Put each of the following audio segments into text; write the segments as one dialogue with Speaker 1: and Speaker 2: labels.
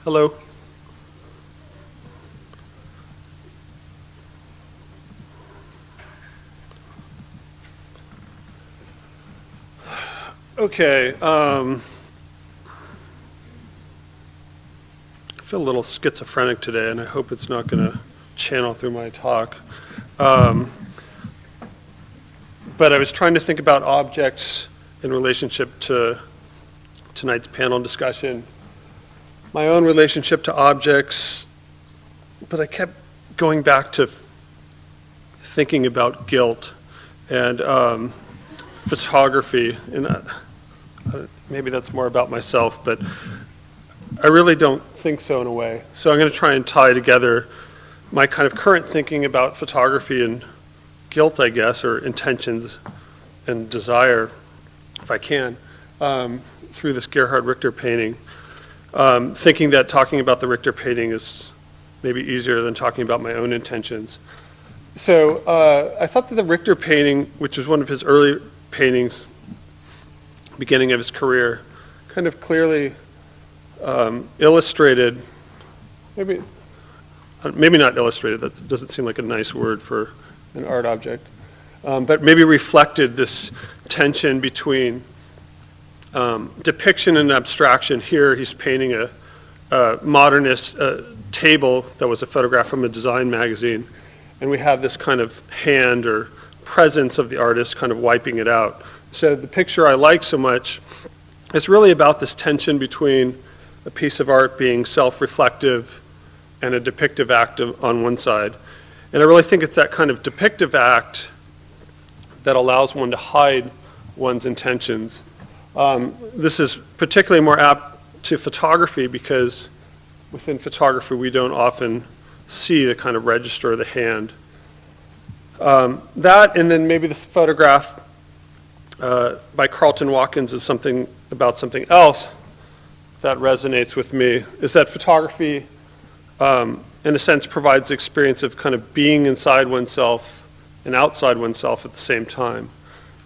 Speaker 1: Hello. Okay. I feel a little schizophrenic today, and I hope it's not going to channel through my talk. But I was trying to think about objects in relationship to tonight's panel discussion, my own relationship to objects, but I kept going back to thinking about guilt and photography, and maybe that's more about myself, but I really don't think so in a way. So I'm going to try and tie together my kind of current thinking about photography and guilt, I guess, or intentions and desire, if I can, through this Gerhard Richter painting, thinking that talking about the Richter painting is maybe easier than talking about my own intentions. So I thought that the Richter painting, which was one of his early paintings, beginning of his career, kind of clearly illustrated, maybe not illustrated, that doesn't seem like a nice word for an art object, but maybe reflected this tension between depiction and abstraction. Here he's painting a modernist table that was a photograph from a design magazine, and we have this kind of hand or presence of the artist kind of wiping it out. So the picture I like so much is really about this tension between a piece of art being self-reflective and a depictive act on one side. And I really think it's that kind of depictive act that allows one to hide one's intentions. This is particularly more apt to photography because within photography we don't often see the kind of register of the hand. That, and then maybe this photograph by Carlton Watkins is something about something else that resonates with me, is that photography in a sense provides the experience of kind of being inside oneself and outside oneself at the same time.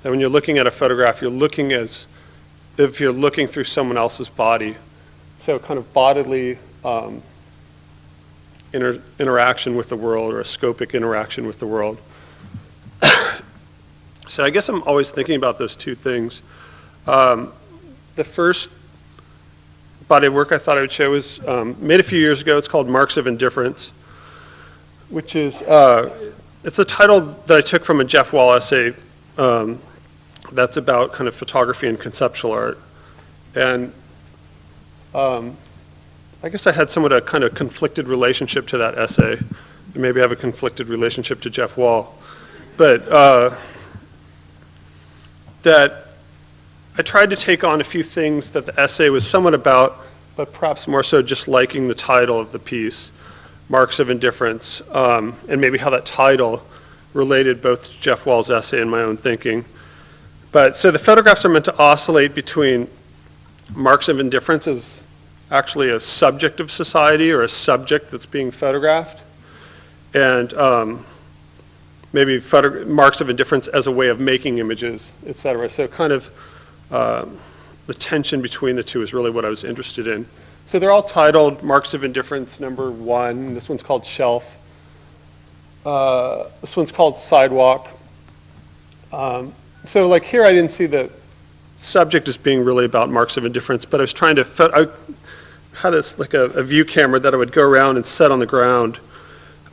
Speaker 1: And when you're looking at a photograph, you're looking as if you're looking through someone else's body. So kind of bodily interaction with the world, or a scopic interaction with the world. So I guess I'm always thinking about those two things. The first body of work I thought I would show was made a few years ago. It's called Marks of Indifference, which is, it's a title that I took from a Jeff Wall essay that's about kind of photography and conceptual art. And I guess I had somewhat a kind of conflicted relationship to that essay. Maybe I have a conflicted relationship to Jeff Wall. But that I tried to take on a few things that the essay was somewhat about, but perhaps more so just liking the title of the piece, Marks of Indifference, and maybe how that title related both to Jeff Wall's essay and my own thinking. But so the photographs are meant to oscillate between marks of indifference as actually a subject of society or a subject that's being photographed, and maybe marks of indifference as a way of making images, et cetera. So kind of the tension between the two is really what I was interested in. So they're all titled Marks of Indifference number 1. This one's called Shelf. This one's called Sidewalk. So like here I didn't see the subject as being really about marks of indifference, but I was trying to, I had like a view camera that I would go around and set on the ground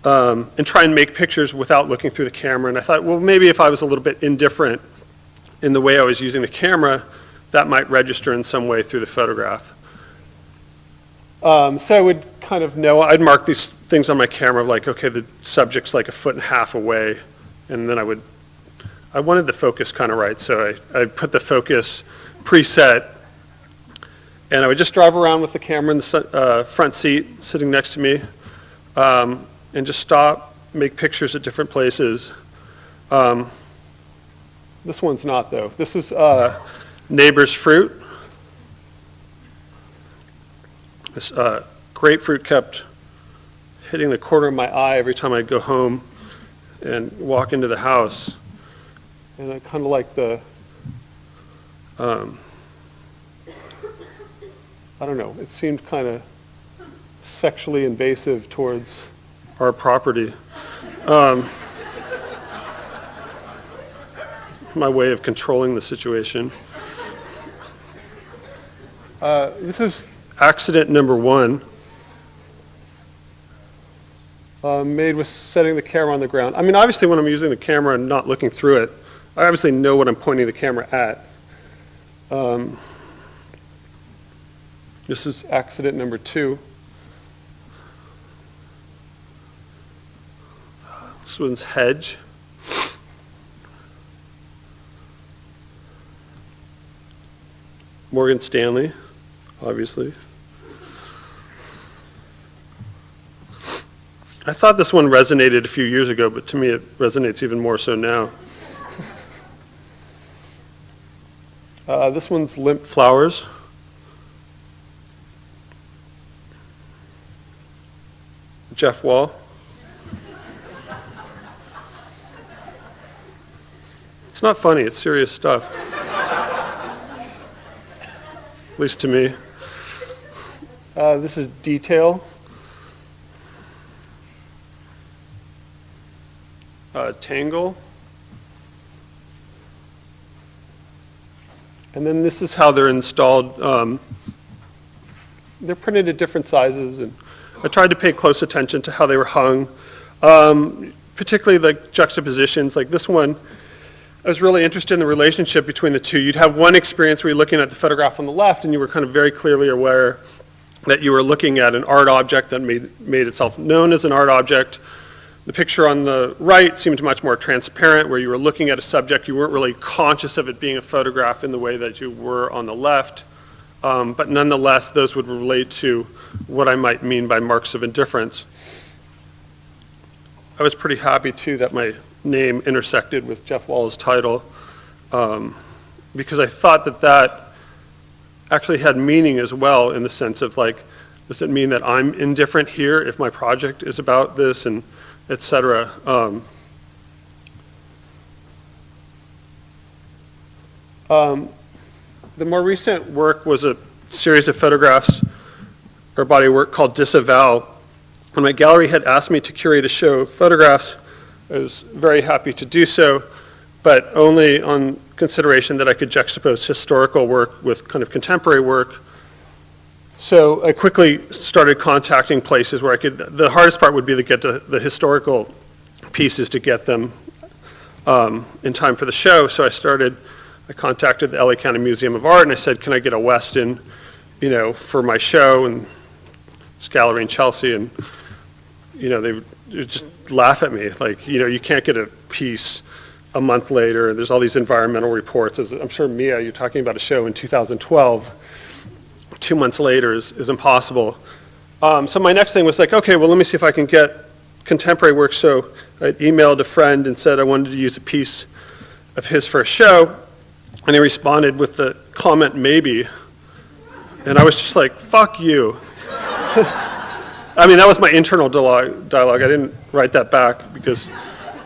Speaker 1: and try and make pictures without looking through the camera. And I thought, well, maybe if I was a little bit indifferent in the way I was using the camera, that might register in some way through the photograph. So I would kind of know, I'd mark these things on my camera like, okay, the subject's like 1.5 feet away, and then I wanted the focus kind of right, so I put the focus preset, and I would just drive around with the camera in the front seat, sitting next to me, and just stop, make pictures at different places. This one's not, though. This is Neighbor's Fruit. This grapefruit kept hitting the corner of my eye every time I'd go home and walk into the house. And I kind of like the, I don't know, it seemed kind of sexually invasive towards our property. My way of controlling the situation. This is accident number 1. Made with setting the camera on the ground. I mean, obviously when I'm using the camera and not looking through it, I obviously know what I'm pointing the camera at. This is accident number 2. This one's hedge. Morgan Stanley, obviously. I thought this one resonated a few years ago, but to me it resonates even more so now. This one's Limp Flowers. Jeff Wall. It's not funny, it's serious stuff. At least to me. This is Detail. Tangle. And then this is how they're installed. They're printed at different sizes, and I tried to pay close attention to how they were hung, particularly like juxtapositions. Like this one, I was really interested in the relationship between the two. You'd have one experience where you're looking at the photograph on the left, and you were kind of very clearly aware that you were looking at an art object that made itself known as an art object. The picture on the right seemed much more transparent, where you were looking at a subject. You weren't really conscious of it being a photograph in the way that you were on the left. But nonetheless, those would relate to what I might mean by marks of indifference. I was pretty happy, too, that my name intersected with Jeff Wall's title, because I thought that that actually had meaning as well, in the sense of, like, does it mean that I'm indifferent here if my project is about this, and et cetera. The more recent work was a series of photographs or body work called Disavow. When my gallery had asked me to curate a show of photographs, I was very happy to do so, but only on consideration that I could juxtapose historical work with kind of contemporary work. So I quickly started contacting places where I could, the hardest part would be to get to the historical pieces to get them in time for the show. So I contacted the LA County Museum of Art, and I said, can I get a Weston, for my show, and this gallery in Chelsea, and, they would just laugh at me. Like, you can't get a piece a month later, and there's all these environmental reports. As I'm sure, Mia, you're talking about a show in 2012. 2 months later is impossible. So my next thing was like, okay, well, let me see if I can get contemporary work. So I emailed a friend and said I wanted to use a piece of his for a show, and he responded with the comment, maybe. And I was just like, fuck you. I mean, that was my internal dialogue. I didn't write that back because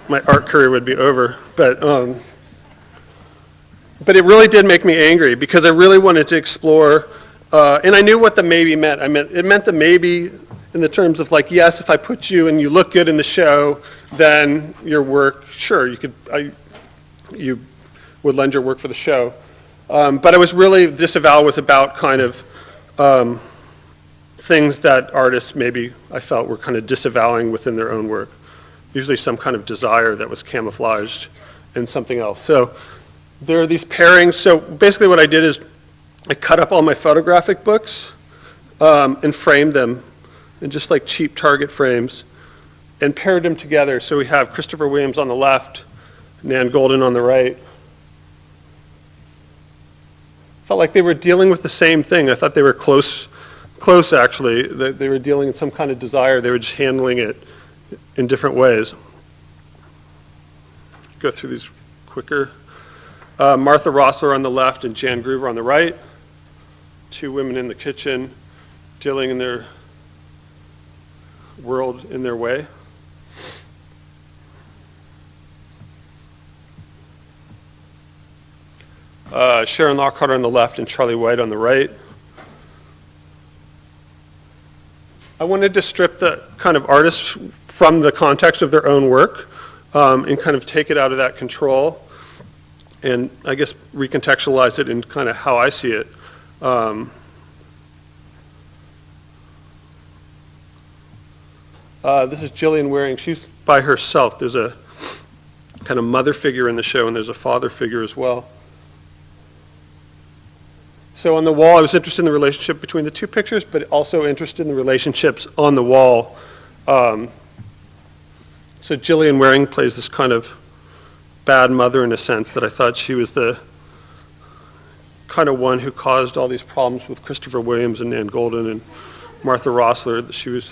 Speaker 1: my art career would be over. But it really did make me angry, because I really wanted to explore, and I knew what the maybe meant. It meant the maybe in the terms of, like, yes, if I put you and you look good in the show, then your work, sure, you would lend your work for the show. But I was really, Disavow was about kind of things that artists maybe I felt were kind of disavowing within their own work. Usually some kind of desire that was camouflaged in something else. So there are these pairings. So basically what I did is I cut up all my photographic books and framed them in just like cheap Target frames and paired them together. So we have Christopher Williams on the left, Nan Goldin on the right. Felt like they were dealing with the same thing. I thought they were close actually. They were dealing with some kind of desire. They were just handling it in different ways. Go through these quicker. Martha Rossler on the left and Jan Groover on the right. 2 women in the kitchen dealing in their world in their way. Sharon Lockhart on the left and Charlie White on the right. I wanted to strip the kind of artists from the context of their own work and kind of take it out of that control and I guess recontextualize it in kind of how I see it. This is Jillian Waring. She's by herself. There's a kind of mother figure in the show, and there's a father figure as well. So on the wall, I was interested in the relationship between the two pictures, but also interested in the relationships on the wall. So Jillian Waring plays this kind of bad mother in a sense that I thought she was the kind of one who caused all these problems with Christopher Williams and Nan Golden and Martha Rossler, that she was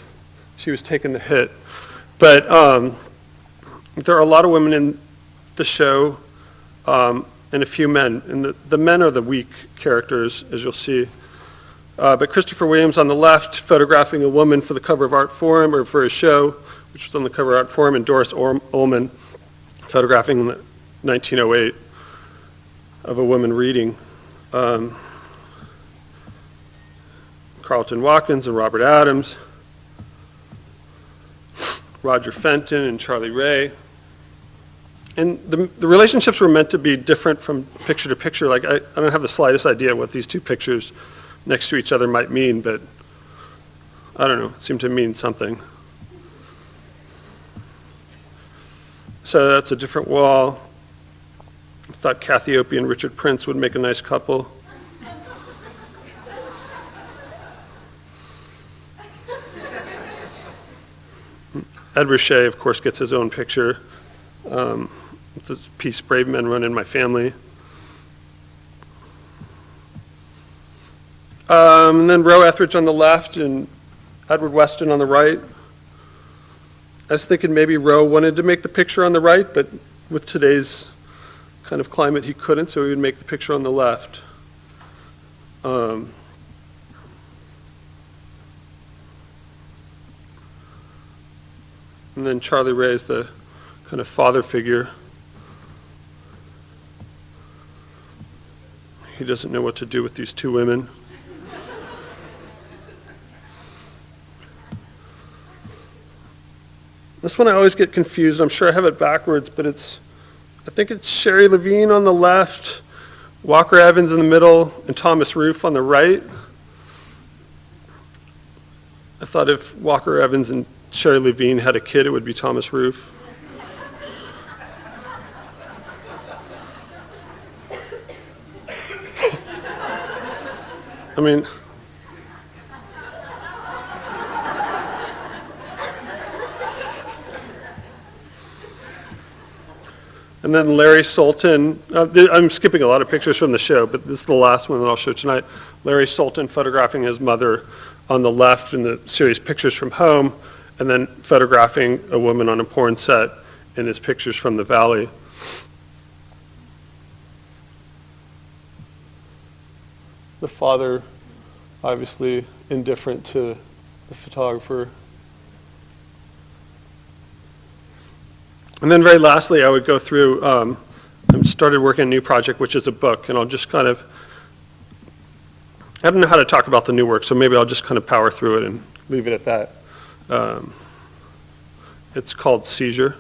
Speaker 1: taking the hit. But there are a lot of women in the show and a few men. And the men are the weak characters, as you'll see. But Christopher Williams on the left, photographing a woman for the cover of Art Forum, or for his show, which was on the cover of Art Forum, and Doris Ullman photographing in 1908 of a woman reading. Carlton Watkins and Robert Adams, Roger Fenton and Charlie Ray. And the relationships were meant to be different from picture to picture. Like I don't have the slightest idea what these two pictures next to each other might mean, but I don't know, it seemed to mean something. So that's a different wall. I thought Kathy Opie and Richard Prince would make a nice couple. Ed Ruscha, of course, gets his own picture. This piece, Brave Men Run in My Family. And then Roe Etheridge on the left and Edward Weston on the right. I was thinking maybe Roe wanted to make the picture on the right, but with today's kind of climate, he couldn't, so he would make the picture on the left. And then Charlie Ray is the kind of father figure. He doesn't know what to do with these two women. This one I always get confused. I'm sure I have it backwards, but I think it's Sherry Levine on the left, Walker Evans in the middle, and Thomas Roof on the right. I thought if Walker Evans and Sherry Levine had a kid, it would be Thomas Roof. I mean, and then Larry Sultan, I'm skipping a lot of pictures from the show, but this is the last one that I'll show tonight. Larry Sultan photographing his mother on the left in the series Pictures from Home, and then photographing a woman on a porn set in his Pictures from the Valley. The father, obviously indifferent to the photographer. And then very lastly, I would go through, I started working on a new project, which is a book, and I'll just kind of, I don't know how to talk about the new work, so maybe I'll just kind of power through it and leave it at that. It's called Seizure.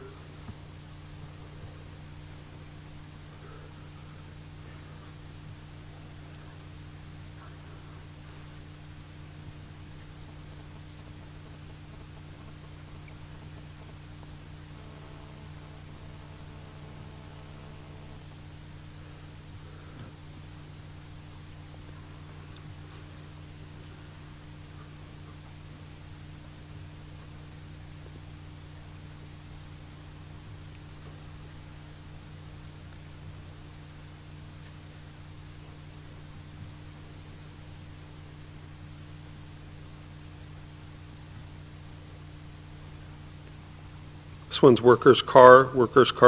Speaker 1: This one's Worker's Car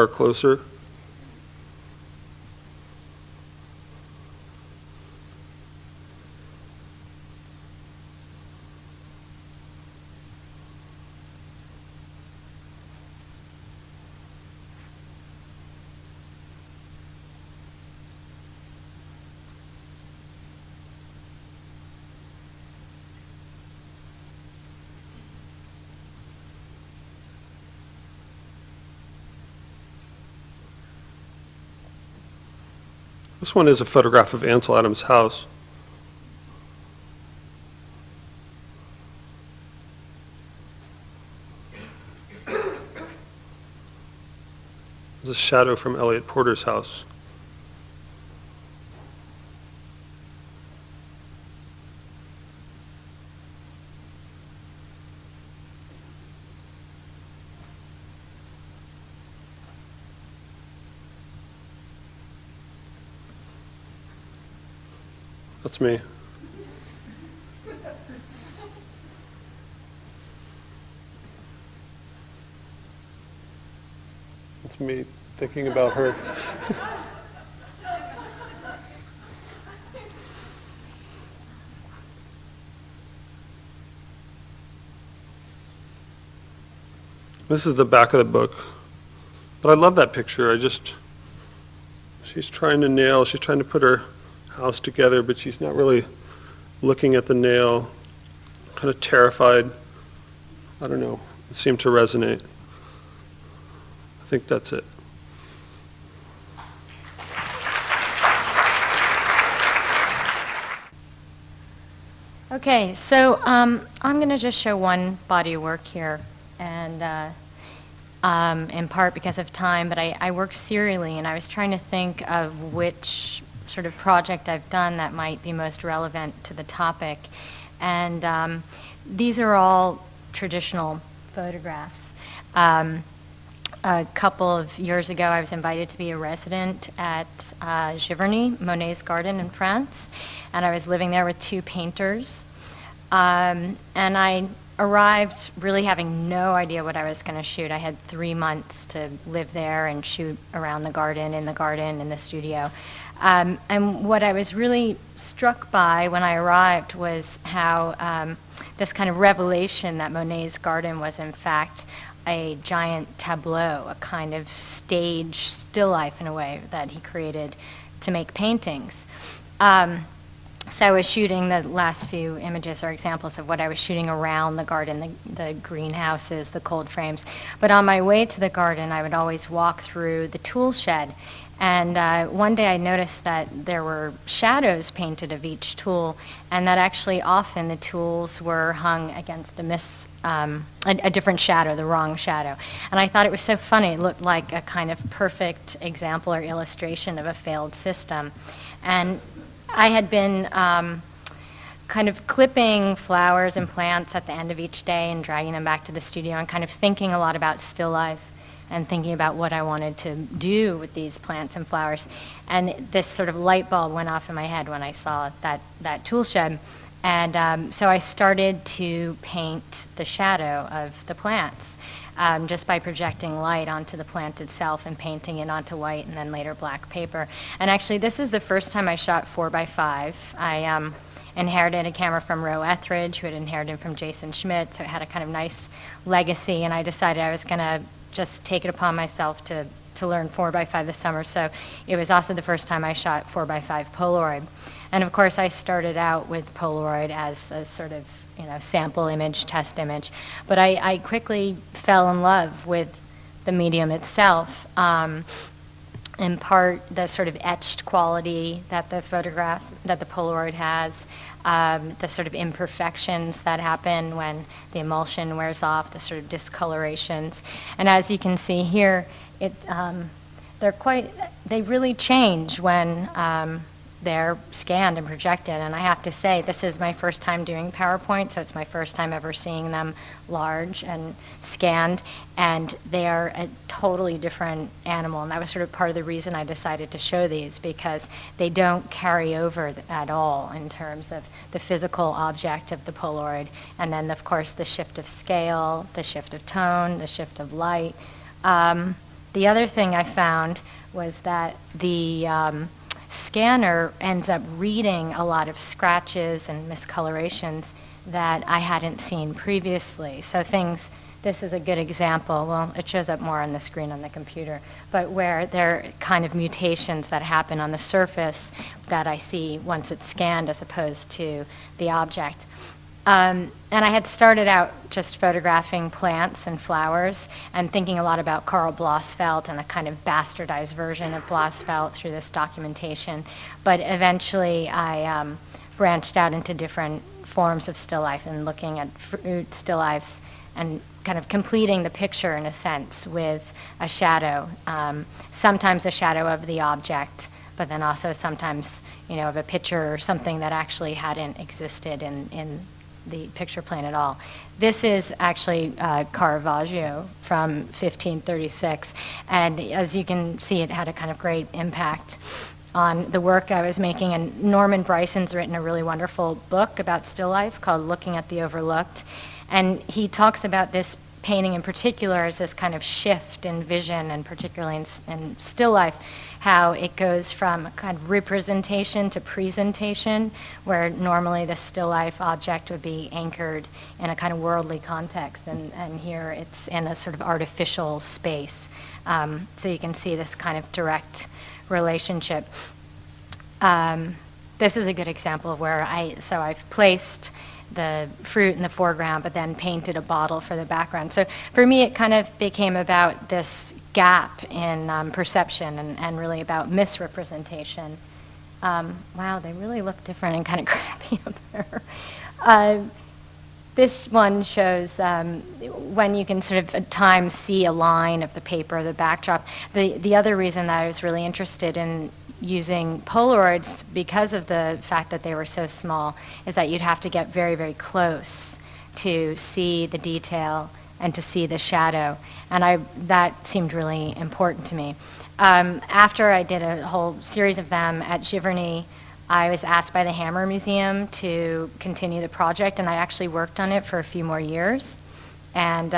Speaker 1: Closer. This one is a photograph of Ansel Adams' house. There's a shadow from Elliot Porter's house. That's me. That's me thinking about her. This is the back of the book. But I love that picture. She's trying to put her house together, but she's not really looking at the nail, kind of terrified. I don't know, it seemed to resonate. I think that's it.
Speaker 2: Okay, so I'm going to just show one body of work here, and in part because of time, but I work serially, and I was trying to think of which sort of project I've done that might be most relevant to the topic. And these are all traditional photographs. A couple of years ago, I was invited to be a resident at Giverny, Monet's garden in France, and I was living there with two painters. And I arrived really having no idea what I was going to shoot. I had 3 months to live there and shoot around the garden, in the studio. And what I was really struck by when I arrived was how this kind of revelation that Monet's garden was in fact a giant tableau, a kind of stage still life in a way that he created to make paintings. So I was shooting, the last few images are examples of what I was shooting around the garden, the greenhouses, the cold frames. But on my way to the garden, I would always walk through the tool shed. And one day I noticed that there were shadows painted of each tool, and that actually often the tools were hung against a different shadow, the wrong shadow. And I thought it was so funny. It looked like a kind of perfect example or illustration of a failed system. And I had been kind of clipping flowers and plants at the end of each day and dragging them back to the studio and kind of thinking a lot about still life and thinking about what I wanted to do with these plants and flowers. And this sort of light bulb went off in my head when I saw that tool shed. And so I started to paint the shadow of the plants just by projecting light onto the plant itself and painting it onto white and then later black paper. And actually, this is the first time I shot 4x5. I inherited a camera from Roe Etheridge, who had inherited from Jason Schmidt, so it had a kind of nice legacy, and I decided I was going to just take it upon myself to learn 4x5 this summer. So it was also the first time I shot 4x5 Polaroid. And of course, I started out with Polaroid as a sort of sample image, test image. But I quickly fell in love with the medium itself. In part, the sort of etched quality that the Polaroid has, the sort of imperfections that happen when the emulsion wears off, the sort of discolorations. And as you can see here, they really change when they're scanned and projected. And I have to say, this is my first time doing PowerPoint, so it's my first time ever seeing them large and scanned, and they are a totally different animal. And that was sort of part of the reason I decided to show these, because they don't carry over at all in terms of the physical object of the Polaroid, and then of course the shift of scale, the shift of tone, the shift of light. The other thing I found was that the scanner ends up reading a lot of scratches and miscolorations that I hadn't seen previously. So this is a good example. Well, it shows up more on the screen on the computer, but where there are kind of mutations that happen on the surface that I see once it's scanned as opposed to the object. And I had started out just photographing plants and flowers and thinking a lot about Karl Blossfeldt and a kind of bastardized version of Blossfeldt through this documentation. But eventually I branched out into different forms of still life and looking at fruit still lifes and kind of completing the picture in a sense with a shadow. Sometimes a shadow of the object, but then also sometimes, of a picture or something that actually hadn't existed in the picture plane at all. This is actually Caravaggio from 1536, and as you can see, it had a kind of great impact on the work I was making. And Norman Bryson's written a really wonderful book about still life called Looking at the Overlooked, and he talks about this painting in particular as this kind of shift in vision, and particularly in still life, how it goes from a kind of representation to presentation, where normally the still life object would be anchored in a kind of worldly context, and here it's in a sort of artificial space. So you can see this kind of direct relationship. This is a good example of where I've placed the fruit in the foreground, but then painted a bottle for the background. So for me, it kind of became about this gap in perception and really about misrepresentation. Wow, they really look different and kind of crappy up there. This one shows when you can sort of at times see a line of the paper, the backdrop. The other reason that I was really interested in using Polaroids, because of the fact that they were so small, is that you'd have to get very, very close to see the detail and to see the shadow. And that seemed really important to me. After I did a whole series of them at Giverny, I was asked by the Hammer Museum to continue the project, and I actually worked on it for a few more years. And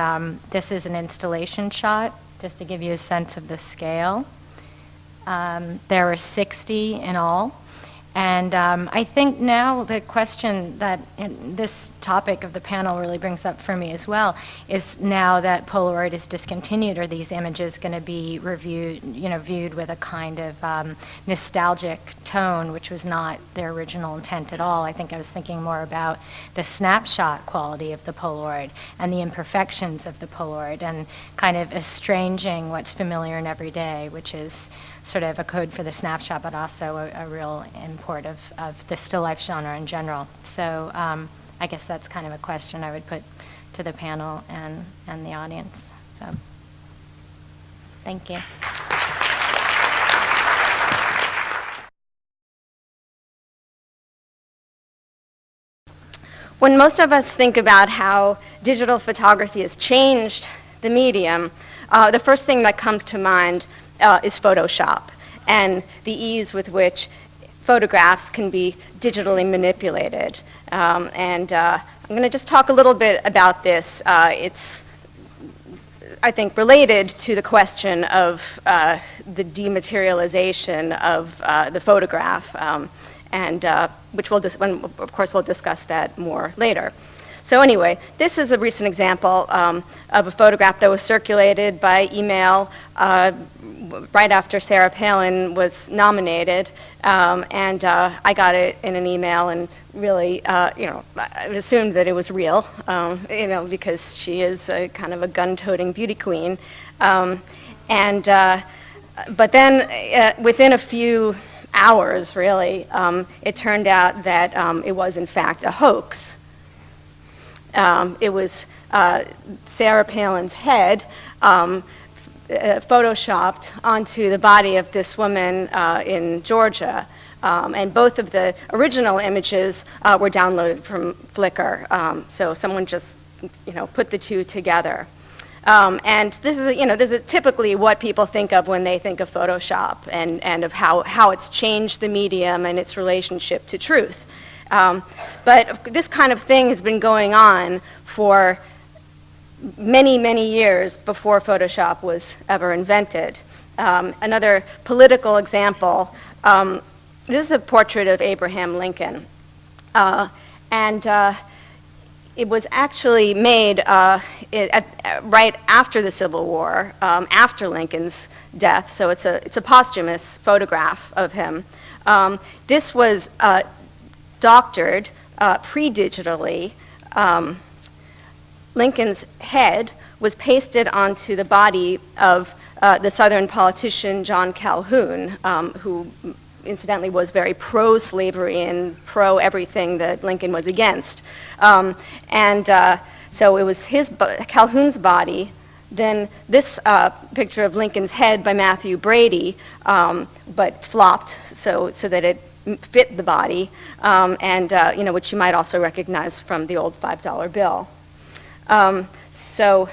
Speaker 2: this is an installation shot, just to give you a sense of the scale. There were 60 in all. And I think now the question that this topic of the panel really brings up for me as well is, now that Polaroid is discontinued, are these images going to be viewed with a kind of nostalgic tone, which was not their original intent at all. I think I was thinking more about the snapshot quality of the Polaroid and the imperfections of the Polaroid, and kind of estranging what's familiar and everyday, which is sort of a code for the snapshot, but also a real import of the still life genre in general. So I guess that's kind of a question I would put to the panel and the audience. So thank you.
Speaker 3: When most of us think about how digital photography has changed the medium, the first thing that comes to mind is Photoshop, and the ease with which photographs can be digitally manipulated. I'm going to just talk a little bit about this. It's, I think, related to the question of the dematerialization of the photograph, which of course we'll discuss that more later. So anyway, this is a recent example of a photograph that was circulated by email right after Sarah Palin was nominated, and I got it in an email, and really, I assumed that it was real, because she is a kind of a gun-toting beauty queen. But then, within a few hours, really, it turned out that it was in fact a hoax. It was Sarah Palin's head photoshopped onto the body of this woman in Georgia. And both of the original images were downloaded from Flickr. So someone just, put the two together. And this is typically what people think of when they think of Photoshop, and of how it's changed the medium and its relationship to truth. But this kind of thing has been going on for many, many years before Photoshop was ever invented. Another political example, this is a portrait of Abraham Lincoln. It was actually made right after the Civil War, after Lincoln's death, so it's a posthumous photograph of him. This was doctored pre-digitally Lincoln's head was pasted onto the body of the Southern politician John Calhoun, who incidentally was very pro-slavery and pro-everything that Lincoln was against. So it was Calhoun's body. Then this picture of Lincoln's head by Matthew Brady, but flopped so that it fit the body, which you might also recognize from the old $5 bill. So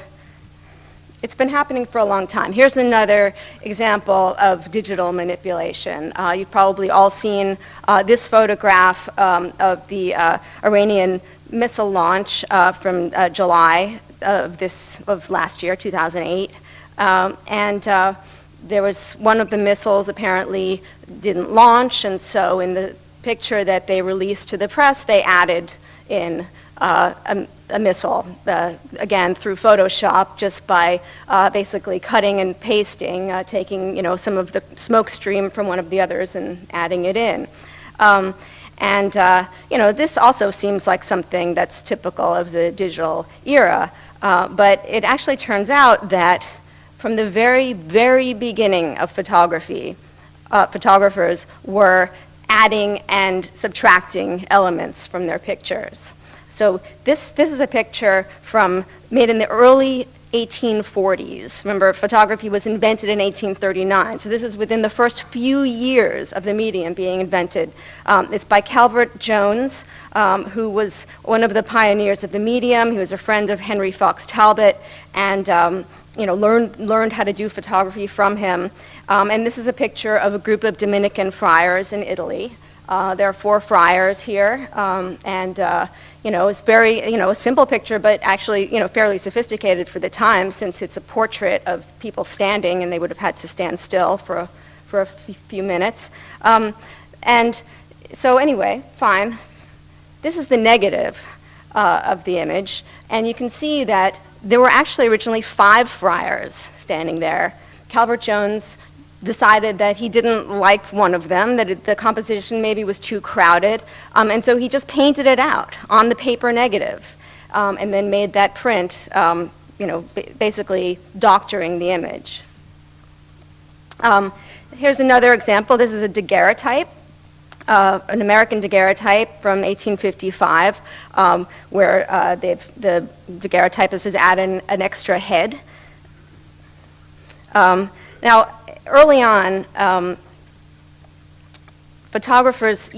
Speaker 3: it's been happening for a long time. Here's another example of digital manipulation. You've probably all seen this photograph of the Iranian missile launch from July of last year, 2008. There was one of the missiles apparently didn't launch, and so in the picture that they released to the press, they added in a missile, again through Photoshop, just by basically cutting and pasting, taking some of the smoke stream from one of the others and adding it in. This also seems like something that's typical of the digital era, but it actually turns out that from the very, very beginning of photography, photographers were adding and subtracting elements from their pictures. So this is a picture made in the early 1840s. Remember, photography was invented in 1839, so this is within the first few years of the medium being invented. It's by Calvert Jones, who was one of the pioneers of the medium. He was a friend of Henry Fox Talbot, and learned how to do photography from him. And this is a picture of a group of Dominican friars in Italy. There are 4 friars here, it's very, a simple picture, but actually, fairly sophisticated for the time, since it's a portrait of people standing, and they would have had to stand still for a few minutes. And so anyway, fine. This is the negative of the image, and you can see that there were actually originally 5 friars standing there. Calvert Jones decided that he didn't like one of them, that the composition maybe was too crowded, and so he just painted it out on the paper negative, and then made that print, basically doctoring the image. Here's another example. This is a daguerreotype, an American daguerreotype from 1855, where the daguerreotypist has added an extra head. Now, early on, photographers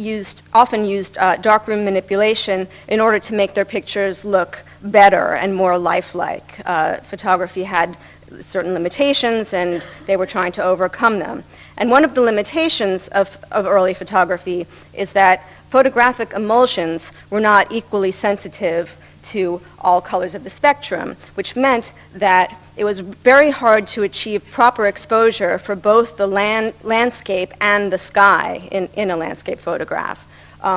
Speaker 3: often used darkroom manipulation in order to make their pictures look better and more lifelike. Photography had certain limitations, and they were trying to overcome them. And one of the limitations of early photography is that photographic emulsions were not equally sensitive to all colors of the spectrum, which meant that it was very hard to achieve proper exposure for both the landscape and the sky in a landscape photograph.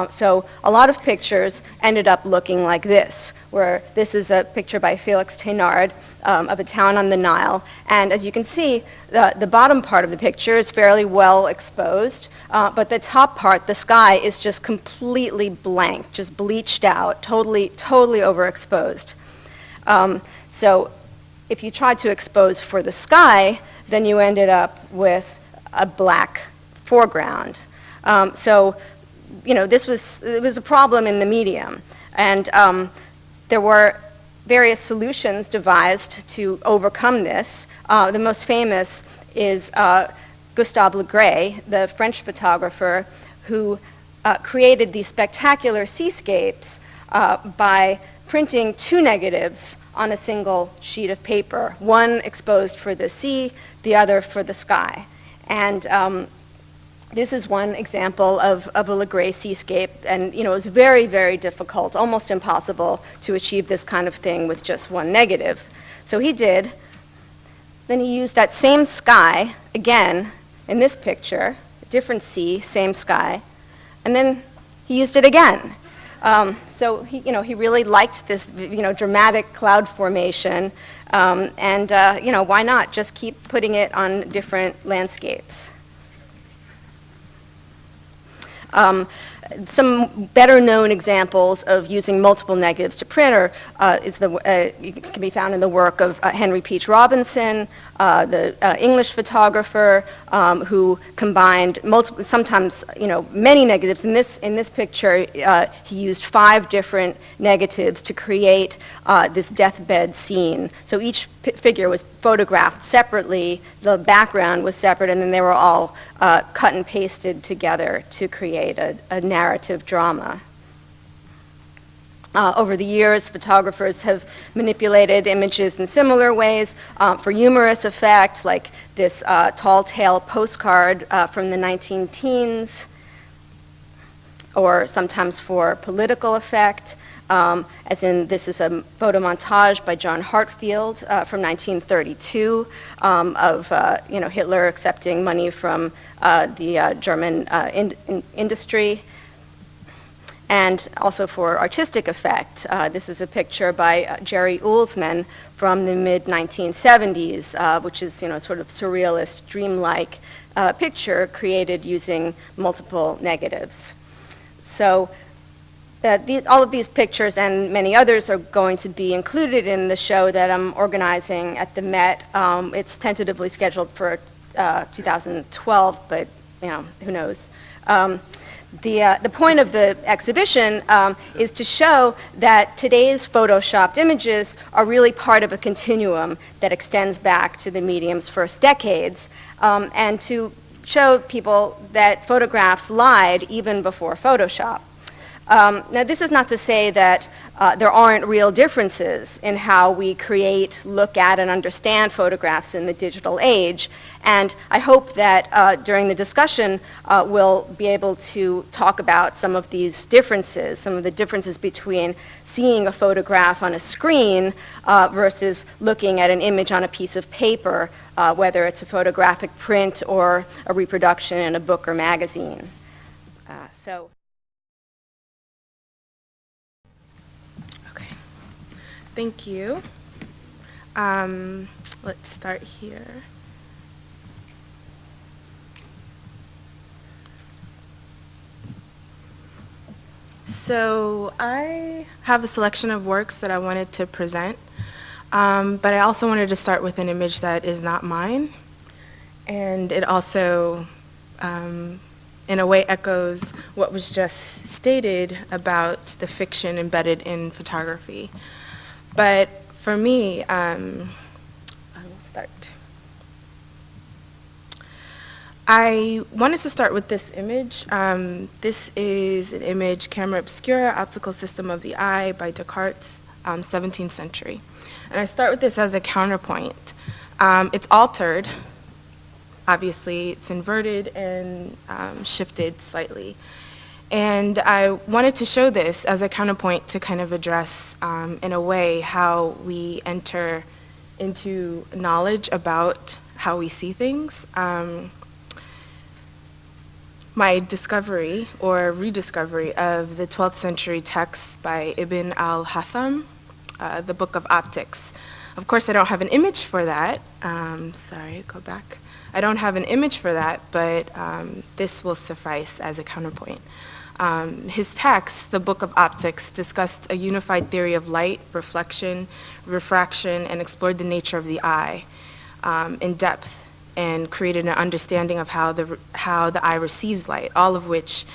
Speaker 3: So a lot of pictures ended up looking like this, where this is a picture by Felix Thénard of a town on the Nile. And as you can see, the bottom part of the picture is fairly well exposed, but the top part, the sky, is just completely blank, just bleached out, totally overexposed. So if you tried to expose for the sky, then you ended up with a black foreground. It was a problem in the medium, and there were various solutions devised to overcome this. The most famous is Gustave Le Gray, the French photographer, who created these spectacular seascapes by printing 2 negatives on a single sheet of paper, one exposed for the sea, the other for the sky. And this is one example of a Le Gray seascape, and it was very, very difficult, almost impossible to achieve this kind of thing with just one negative. So he did. Then he used that same sky again in this picture, different sea, same sky, and then he used it again. So he really liked this dramatic cloud formation, and why not just keep putting it on different landscapes? Some better known examples of using multiple negatives to print can be found in the work of Henry Peach Robinson, the English photographer, who combined multiple, sometimes many negatives. In this picture, he used 5 different negatives to create this deathbed scene. So each figure was photographed separately, the background was separate, and then they were all cut and pasted together to create a narrative drama. Over the years, photographers have manipulated images in similar ways for humorous effect, like this tall tale postcard from the 19-teens, or sometimes for political effect, as in this is a photo montage by John Hartfield from 1932 of Hitler accepting money from the German industry. And also for artistic effect. This is a picture by Jerry Ullsman from the mid-1970s, which is sort of surrealist, dreamlike picture created using multiple negatives. So all of these pictures and many others are going to be included in the show that I'm organizing at the Met. It's tentatively scheduled for 2012, but who knows. The point of the exhibition is to show that today's photoshopped images are really part of a continuum that extends back to the medium's first decades, and to show people that photographs lied even before Photoshop. Now, this is not to say that there aren't real differences in how we create, look at, and understand photographs in the digital age. And I hope that during the discussion, we'll be able to talk about some of these differences, some of the differences between seeing a photograph on a screen versus looking at an image on a piece of paper, whether it's a photographic print or a reproduction in a book or magazine.
Speaker 4: Thank you. Let's start here. So I have a selection of works that I wanted to present, but I also wanted to start with an image that is not mine, and it also in a way echoes what was just stated about the fiction embedded in photography. But for me, I will start. I wanted to start with this image. This is an image, Camera Obscura, Optical System of the Eye by Descartes, 17th century. And I start with this as a counterpoint. It's altered, obviously. It's inverted and shifted slightly. And I wanted to show this as a counterpoint to kind of address, in a way, how we enter into knowledge about how we see things. My discovery or rediscovery of the 12th century text by Ibn al-Haytham, the Book of Optics. Of course, I don't have an image for that. Sorry, go back. I don't have an image for that, but this will suffice as a counterpoint. His text, the Book of Optics, discussed a unified theory of light, reflection, refraction, and explored the nature of the eye in depth, and created an understanding of how the eye receives light, all of which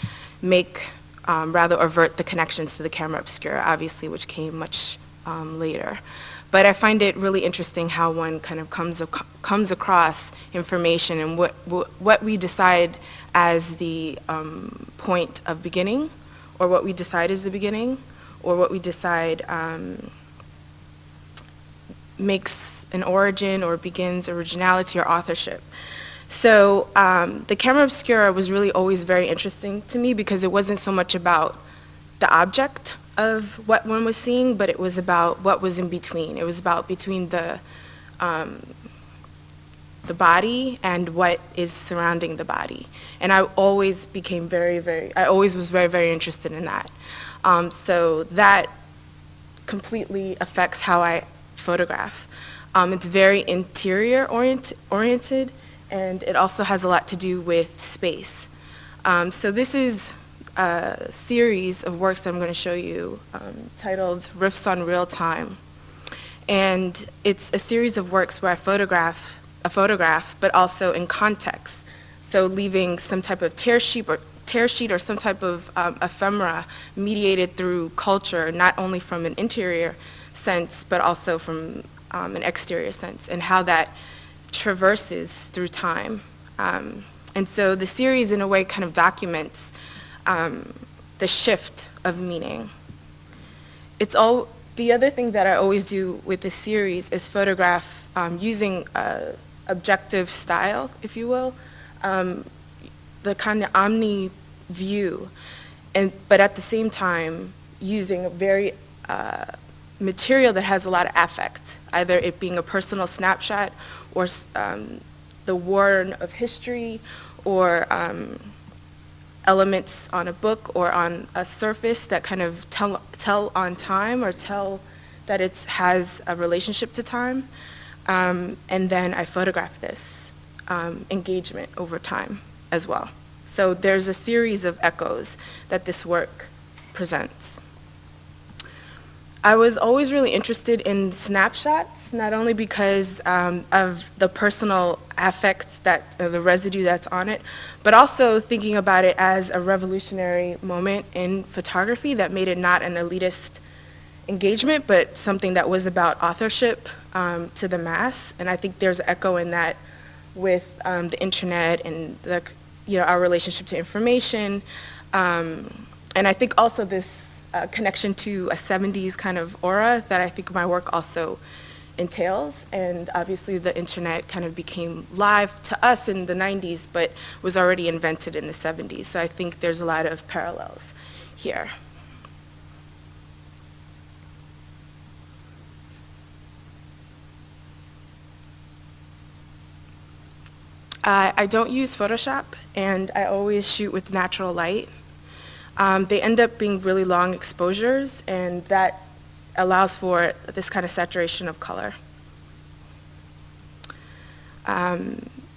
Speaker 4: make rather avert the connections to the camera obscura, obviously, which came much later. But I find it really interesting how one kind of comes across information and what we decide as the point of beginning, or what we decide is the beginning, or what we decide makes an origin or begins originality or authorship. So the camera obscura was really always very interesting to me because it wasn't so much about the object of what one was seeing, but it was about what was in between. It was about between the body and what is surrounding the body. And I always became I always was very, very interested in that. So that completely affects how I photograph. It's very interior oriented, and it also has a lot to do with space. So this is a series of works that I'm going to show you titled Riffs on Real Time. And it's a series of works where I photograph a photograph, but also in context. So leaving some type of tear sheet or some type of ephemera mediated through culture, not only from an interior sense, but also from an exterior sense, and how that traverses through time. And so the series, in a way, kind of documents the shift of meaning. The other thing that I always do with this series is photograph using objective style, if you will, the kind of omni view, but at the same time using a very material that has a lot of affect, either it being a personal snapshot or the worn of history, or elements on a book or on a surface that kind of tell on time, or tell that it has a relationship to time. And then I photograph this engagement over time as well. So there's a series of echoes that this work presents. I was always really interested in snapshots, not only because of the personal affect, the residue that's on it, but also thinking about it as a revolutionary moment in photography that made it not an elitist engagement, but something that was about authorship to the mass. And I think there's echo in that with the internet and our relationship to information. And I think also this connection to a 70s kind of aura that I think my work also entails. And obviously the internet kind of became live to us in the 90s, but was already invented in the 70s. So I think there's a lot of parallels here. I don't use Photoshop, and I always shoot with natural light. They end up being really long exposures, and that allows for this kind of saturation of color.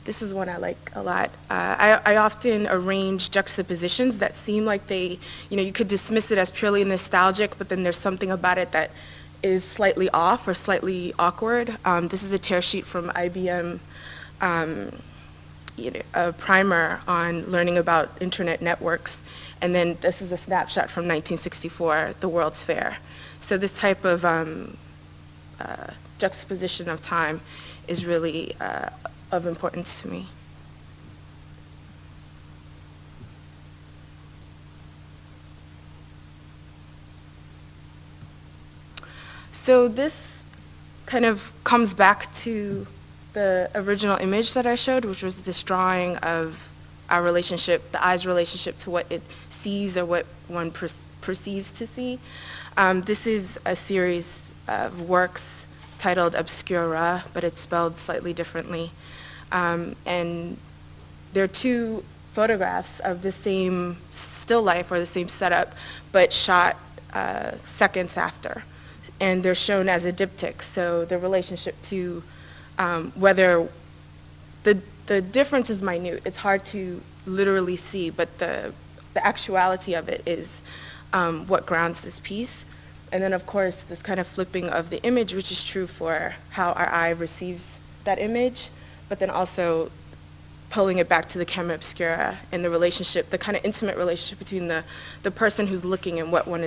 Speaker 4: This is one I like a lot. I often arrange juxtapositions that seem like you could dismiss it as purely nostalgic, but then there's something about it that is slightly off or slightly awkward. This is a tear sheet from IBM, a primer on learning about internet networks. And then this is a snapshot from 1964, the World's Fair. So this type of juxtaposition of time is really of importance to me. So this kind of comes back to the original image that I showed, which was this drawing of our relationship, the eye's relationship to what it sees or what one perceives to see. This is a series of works titled Obscura, but it's spelled slightly differently. And there are two photographs of the same still life or the same setup, but shot seconds after. And they're shown as a diptych, so the relationship to whether the difference is minute. It's hard to literally see, but the actuality of it is what grounds this piece. And then, of course, this kind of flipping of the image, which is true for how our eye receives that image, but then also pulling it back to the camera obscura and the relationship, the kind of intimate relationship between the person who's looking and what one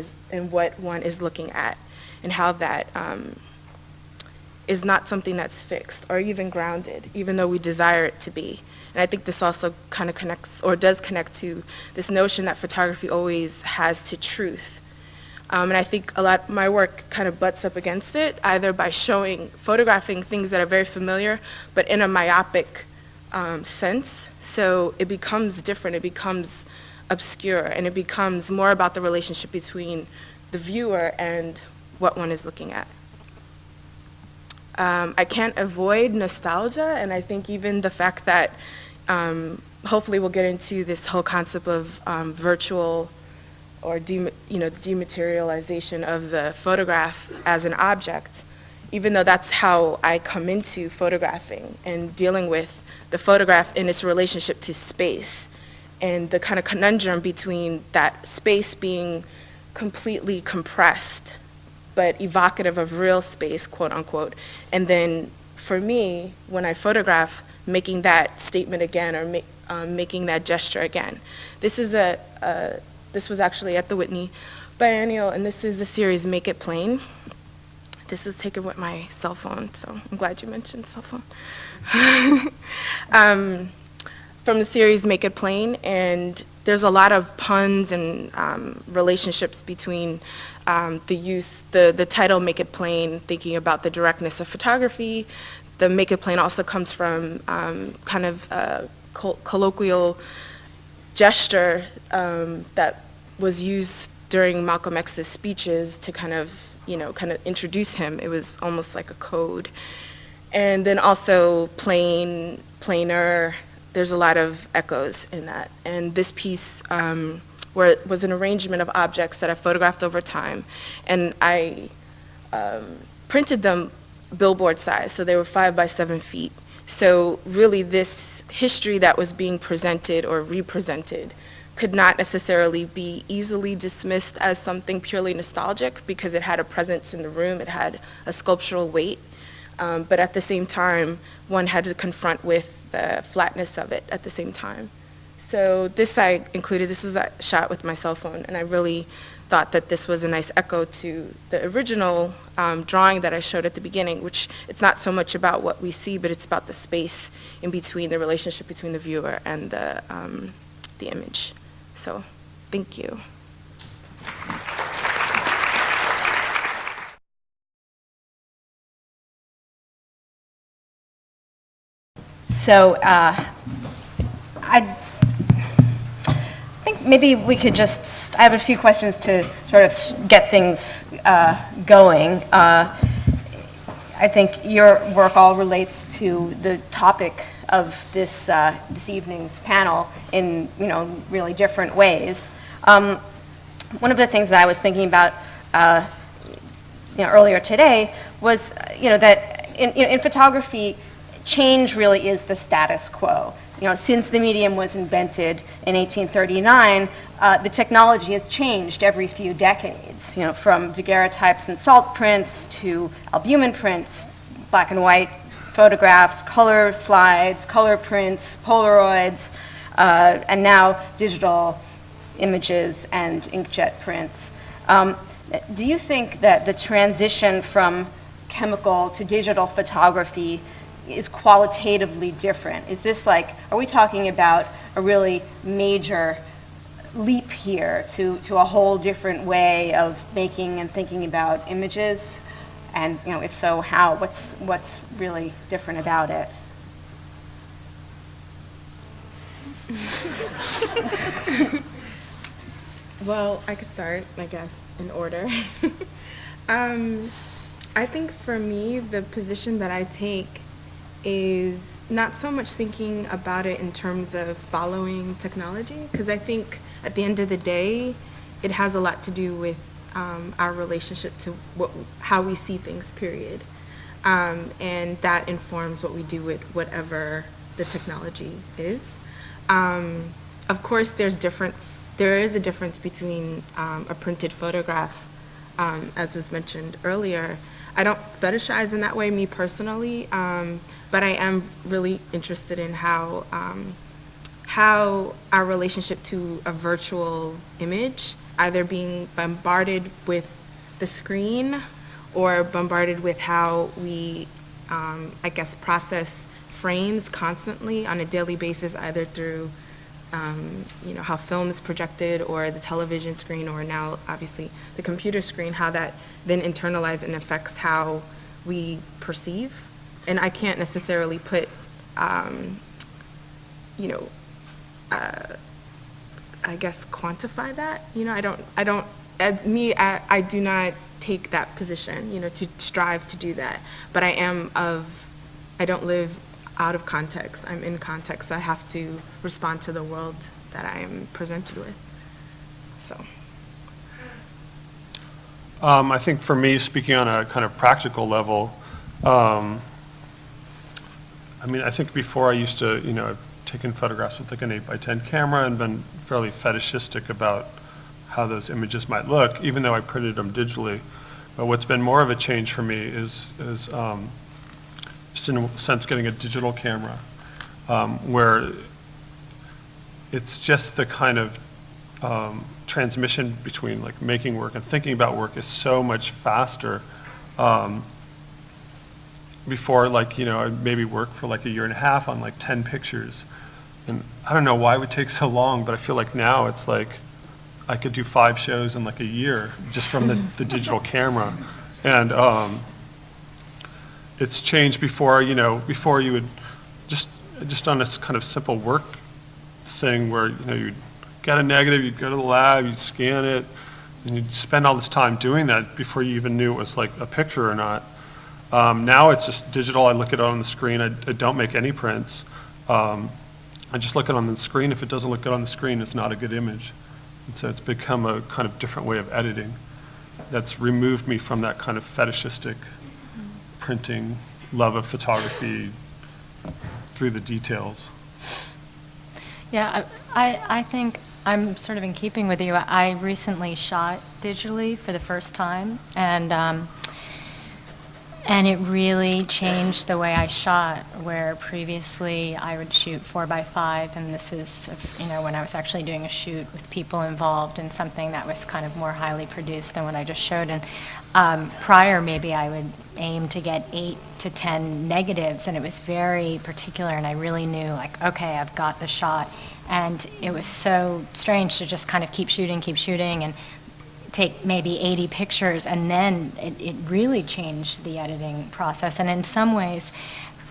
Speaker 4: is looking at, and how that is not something that's fixed or even grounded, even though we desire it to be. And I think this also kind of connects, or does connect to, this notion that photography always has to truth. And I think my work kind of butts up against it, either by photographing things that are very familiar, but in a myopic sense. So it becomes different, it becomes obscure, and it becomes more about the relationship between the viewer and what one is looking at. I can't avoid nostalgia, and I think even the fact that hopefully we'll get into this whole concept of virtual or dematerialization of the photograph as an object, even though that's how I come into photographing and dealing with the photograph in its relationship to space and the kind of conundrum between that space being completely compressed, but evocative of real space, quote unquote, and then for me, when I photograph, making that statement again or making that gesture again. This is this was actually at the Whitney Biennial, and this is the series Make It Plain. This was taken with my cell phone, so I'm glad you mentioned cell phone. From the series Make It Plain, and there's a lot of puns and relationships between the title Make It Plain, thinking about the directness of photography. The Make It Plain also comes from kind of a colloquial gesture that was used during Malcolm X's speeches to kind of introduce him. It was almost like a code. And then also plain, plainer, there's a lot of echoes in that. And this piece where it was an arrangement of objects that I photographed over time, and I printed them billboard size, so they were 5 by 7 feet. So really this history that was being presented or represented could not necessarily be easily dismissed as something purely nostalgic because it had a presence in the room, it had a sculptural weight, but at the same time, one had to confront with the flatness of it at the same time. So this I included, this was a shot with my cell phone, and I really thought that this was a nice echo to the original drawing that I showed at the beginning, which it's not so much about what we see, but it's about the space in between, the relationship between the viewer and the image. So, thank you.
Speaker 3: So I think maybe we could just, I have a few questions to sort of get things going. I think your work all relates to the topic of this this evening's panel in really different ways. One of the things that I was thinking about earlier today was that in photography, change really is the status quo. Since the medium was invented in 1839, the technology has changed every few decades. From daguerreotypes and salt prints to albumin prints, black and white photographs, color slides, color prints, Polaroids, and now digital images and inkjet prints. Do you think that the transition from chemical to digital photography is qualitatively different? Is this are we talking about a really major leap here to a whole different way of making and thinking about images? And if so, how? What's really different about it?
Speaker 4: Well, I could start, I guess, in order. I think for me, the position that I take is not so much thinking about it in terms of following technology, because I think at the end of the day, it has a lot to do with our relationship to how we see things, period. And that informs what we do with whatever the technology is. Of course, there is a difference between a printed photograph, as was mentioned earlier. I don't fetishize in that way, me personally, but I am really interested in how our relationship to a virtual image, either being bombarded with the screen or bombarded with how we, I guess, process frames constantly on a daily basis, either through how film is projected or the television screen, or now obviously the computer screen, how that then internalizes and affects how we perceive. And I can't necessarily put, I guess, quantify that. I do not take that position, to strive to do that. But I don't live out of context. I'm in context. So I have to respond to the world that I am presented with. So.
Speaker 1: I think for me, speaking on a kind of practical level, I think before I used to, taken photographs with like an 8x10 camera and been fairly fetishistic about how those images might look, even though I printed them digitally. But what's been more of a change for me is just in a sense getting a digital camera, where it's just the kind of transmission between like making work and thinking about work is so much faster. Before, like, you know, I maybe worked for like a year and a half on like 10 pictures. And I don't know why it would take so long, but I feel like now it's like I could do 5 shows in like a year just from the digital camera. And it's changed before, you know, before you would just on this kind of simple work thing where, you know, you'd get a negative, you'd go to the lab, you'd scan it, and you'd spend all this time doing that before you even knew it was like a picture or not. Now it's just digital. I look at it on the screen. I don't make any prints. I just look at it on the screen. If it doesn't look good on the screen, it's not a good image. And so it's become a kind of different way of editing that's removed me from that kind of fetishistic printing, love of photography through the details.
Speaker 2: Yeah, I think I'm sort of in keeping with you. I recently shot digitally for the first time, and it really changed the way I shot, where previously I would shoot 4x5, and this is, you know, when I was actually doing a shoot with people involved in something that was kind of more highly produced than what I just showed. And prior, maybe I would aim to get 8 to 10 negatives, and it was very particular, and I really knew, like, okay, I've got the shot. And it was so strange to just kind of keep shooting, and take maybe 80 pictures, and then it really changed the editing process. And in some ways,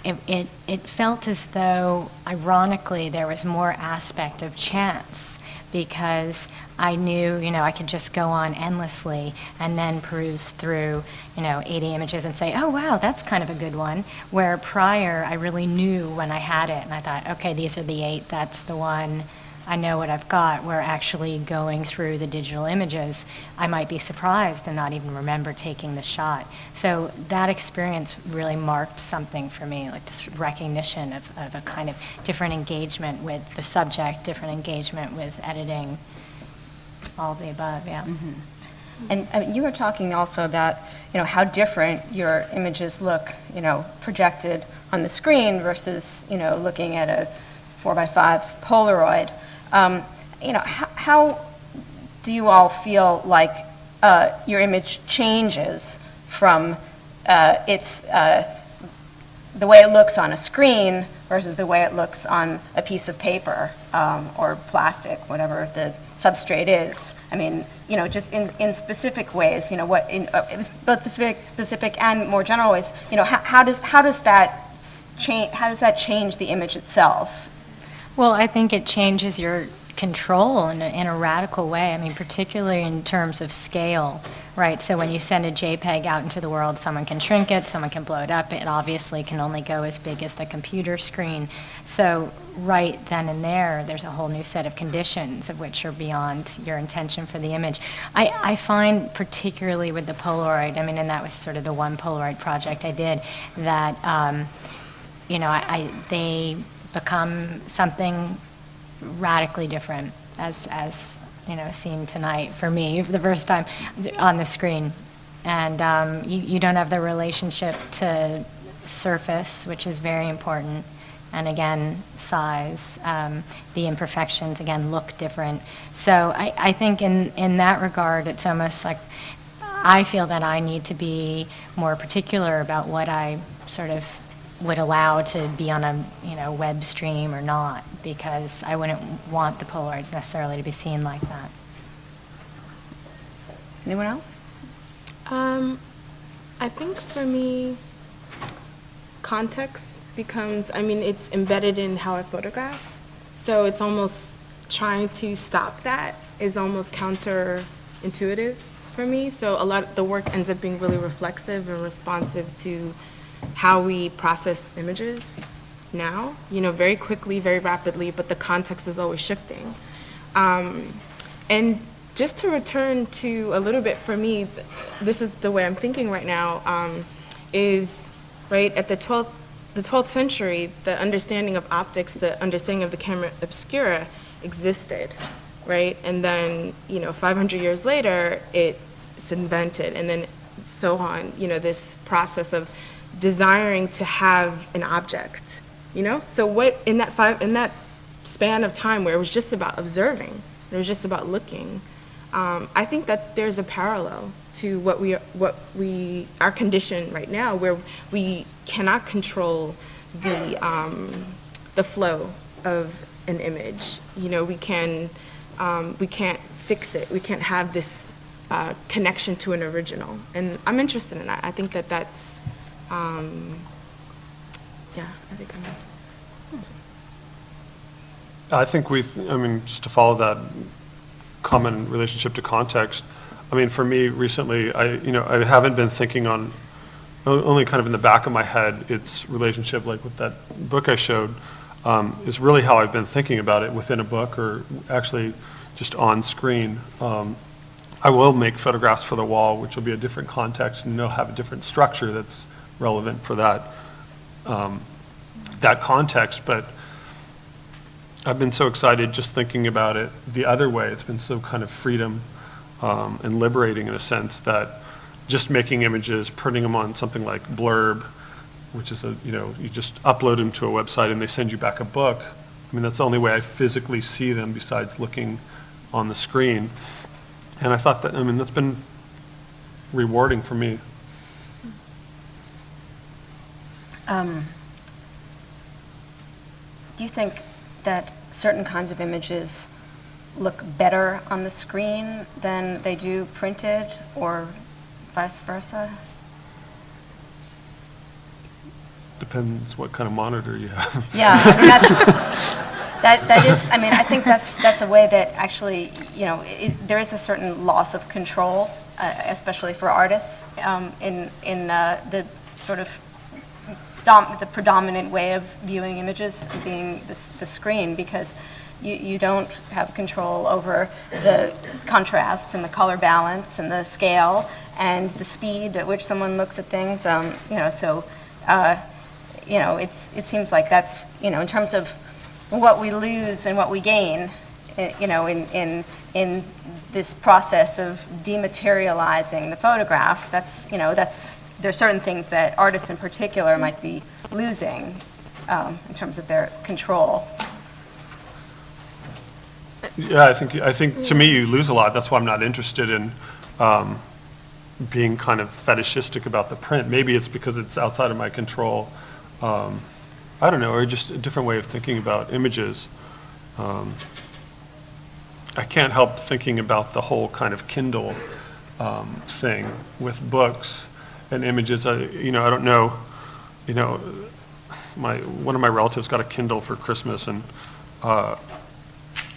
Speaker 2: it felt as though, ironically, there was more aspect of chance, because I knew, you know, I could just go on endlessly and then peruse through, you know, 80 images and say, oh, wow, that's kind of a good one. Where prior, I really knew when I had it, and I thought, okay, these are the 8, that's the one. I know what I've got. Where actually going through the digital images, I might be surprised and not even remember taking the shot. So that experience really marked something for me, like this recognition of a kind of different engagement with the subject, different engagement with editing, all of the above, yeah.
Speaker 3: Mm-hmm. And you were talking also about, you know, how different your images look, you know, projected on the screen versus, you know, looking at a 4x5 Polaroid. You know, how do you all feel like your image changes from the way it looks on a screen versus the way it looks on a piece of paper or plastic, whatever the substrate is? I mean, you know, just in specific ways, you know, what in both specific and more general ways, you know, how does that change the image itself?
Speaker 2: Well, I think it changes your control in a radical way. I mean, particularly in terms of scale, right? So when you send a JPEG out into the world, someone can shrink it, someone can blow it up. It obviously can only go as big as the computer screen. So right then and there's a whole new set of conditions of which are beyond your intention for the image. I find, particularly with the Polaroid, I mean, and that was sort of the one Polaroid project I did, that, you know, they become something radically different, as you know, seen tonight for me for the first time on the screen. And you don't have the relationship to surface, which is very important. And again, size, the imperfections, again, look different. So I think in that regard, it's almost like I feel that I need to be more particular about what I sort of would allow to be on a, you know, web stream or not, because I wouldn't want the Polaroids necessarily to be seen like that.
Speaker 3: Anyone else?
Speaker 4: I think for me, context becomes, I mean, it's embedded in how I photograph. So it's almost trying to stop that is almost counterintuitive for me. So a lot of the work ends up being really reflexive and responsive to how we process images now, you know, very quickly, very rapidly, but the context is always shifting. And just to return to a little bit for me, this is the way I'm thinking right now, is right at the 12th the 12th century, the understanding of optics, the understanding of the camera obscura existed, right? And then, 500 years later, it's invented, and then so on, this process of desiring to have an object, So what, in that span of time where it was just about observing, it was just about looking, I think that there's a parallel to what our condition right now, where we cannot control the flow of an image. We can't fix it. We can't have this connection to an original. And I'm interested in that. I think that's, I think
Speaker 1: I think just to follow that comment in relationship to context, for me recently, I haven't been thinking on, only kind of in the back of my head, its relationship, like with that book I showed, is really how I've been thinking about it within a book or actually just on screen. I will make photographs for the wall, which will be a different context, and they'll have a different structure that's relevant for that context, but I've been so excited just thinking about it the other way. It's been so kind of freedom and liberating in a sense that just making images, printing them on something like Blurb, which is you just upload them to a website and they send you back a book. That's the only way I physically see them besides looking on the screen. And I thought that, that's been rewarding for me.
Speaker 3: Do you think that certain kinds of images look better on the screen than they do printed, or vice versa?
Speaker 1: Depends what kind of monitor you have.
Speaker 3: Yeah, that is. I think that's a way that actually, there is a certain loss of control, especially for artists, in the sort of the predominant way of viewing images being the screen, because you don't have control over the contrast and the color balance and the scale and the speed at which someone looks at things. It seems like that's, in terms of what we lose and what we gain, in this process of dematerializing the photograph, there are certain things that artists in particular might be losing in terms of their control.
Speaker 1: Yeah, I think to me you lose a lot. That's why I'm not interested in being kind of fetishistic about the print. Maybe it's because it's outside of my control. I don't know, or just a different way of thinking about images. I can't help thinking about the whole kind of Kindle thing with books and images. I don't know, one of my relatives got a Kindle for Christmas, and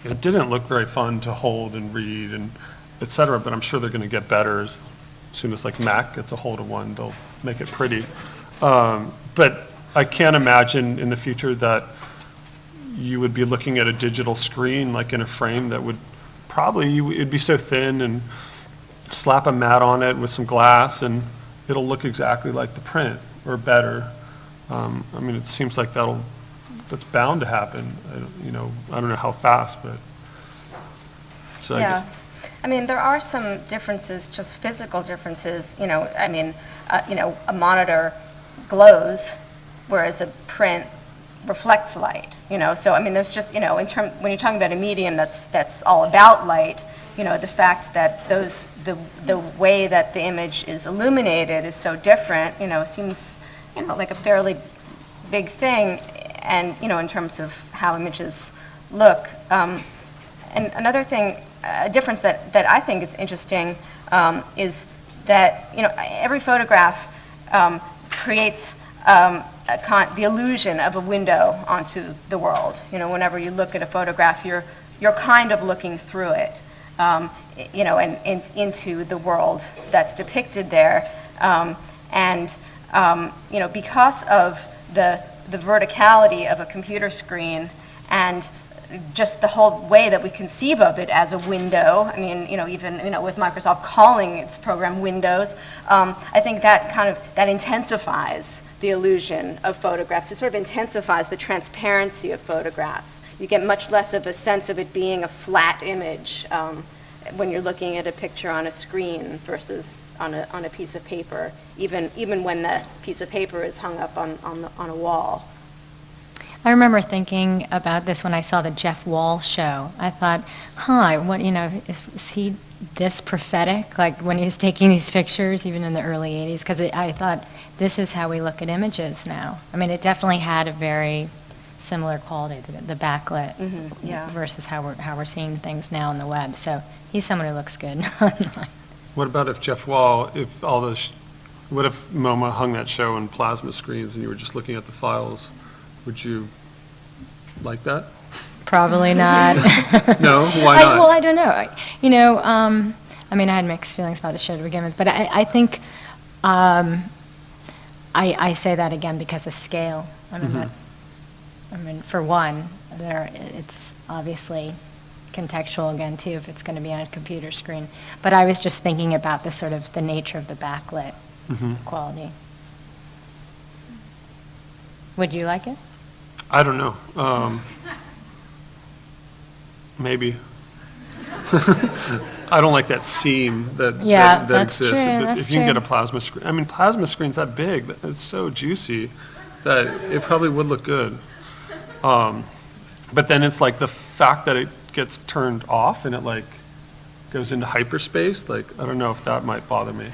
Speaker 1: it didn't look very fun to hold and read and et cetera, but I'm sure they're going to get better as soon as like Mac gets a hold of one, they'll make it pretty. But I can't imagine in the future that you would be looking at a digital screen like in a frame that would probably, it'd be so thin, and slap a mat on it with some glass and it'll look exactly like the print or better. It seems like that's bound to happen. I don't know how fast, but so
Speaker 3: Yeah.
Speaker 1: I guess.
Speaker 3: There are some differences, just physical differences. A monitor glows, whereas a print reflects light. So there's just when you're talking about a medium that's all about light, the fact that the way that the image is illuminated is so different. Seems like a fairly big thing, and in terms of how images look. And another thing, a difference that I think is interesting is that every photograph creates the illusion of a window onto the world. Whenever you look at a photograph, you're kind of looking through it, and into the world that's depicted there. Because of the verticality of a computer screen and just the whole way that we conceive of it as a window, even with Microsoft calling its program Windows, I think that intensifies the illusion of photographs. It sort of intensifies the transparency of photographs. You get much less of a sense of it being a flat image when you're looking at a picture on a screen versus on a piece of paper, even when the piece of paper is hung up on a wall.
Speaker 2: I remember thinking about this when I saw the Jeff Wall show. I thought, what, is he this prophetic? Like when he was taking these pictures, even in the early 80s, because I thought, this is how we look at images now. I mean, it definitely had a very similar quality, the backlit, versus how we're seeing things now on the web. So he's someone who looks good.
Speaker 1: What about if Jeff Wall, if all those, what if MoMA hung that show on plasma screens and you were just looking at the files? Would you like that?
Speaker 2: Probably not.
Speaker 1: No? Why not?
Speaker 2: Well, I don't know. I mean, I had mixed feelings about the show to begin with, but I think I say that again because of scale. I mean, for one, it's obviously contextual again too if it's going to be on a computer screen. But I was just thinking about the sort of the nature of the backlit quality. Would you like it?
Speaker 1: I don't know. Maybe. I don't like that seam that
Speaker 2: that's
Speaker 1: exists.
Speaker 2: true,
Speaker 1: But
Speaker 2: that's
Speaker 1: if you can
Speaker 2: true.
Speaker 1: get a plasma screen, I mean, plasma screen's that big, it's so juicy that it probably would look good. But then it's like the fact that it gets turned off and it like goes into hyperspace, like I don't know if that might bother me.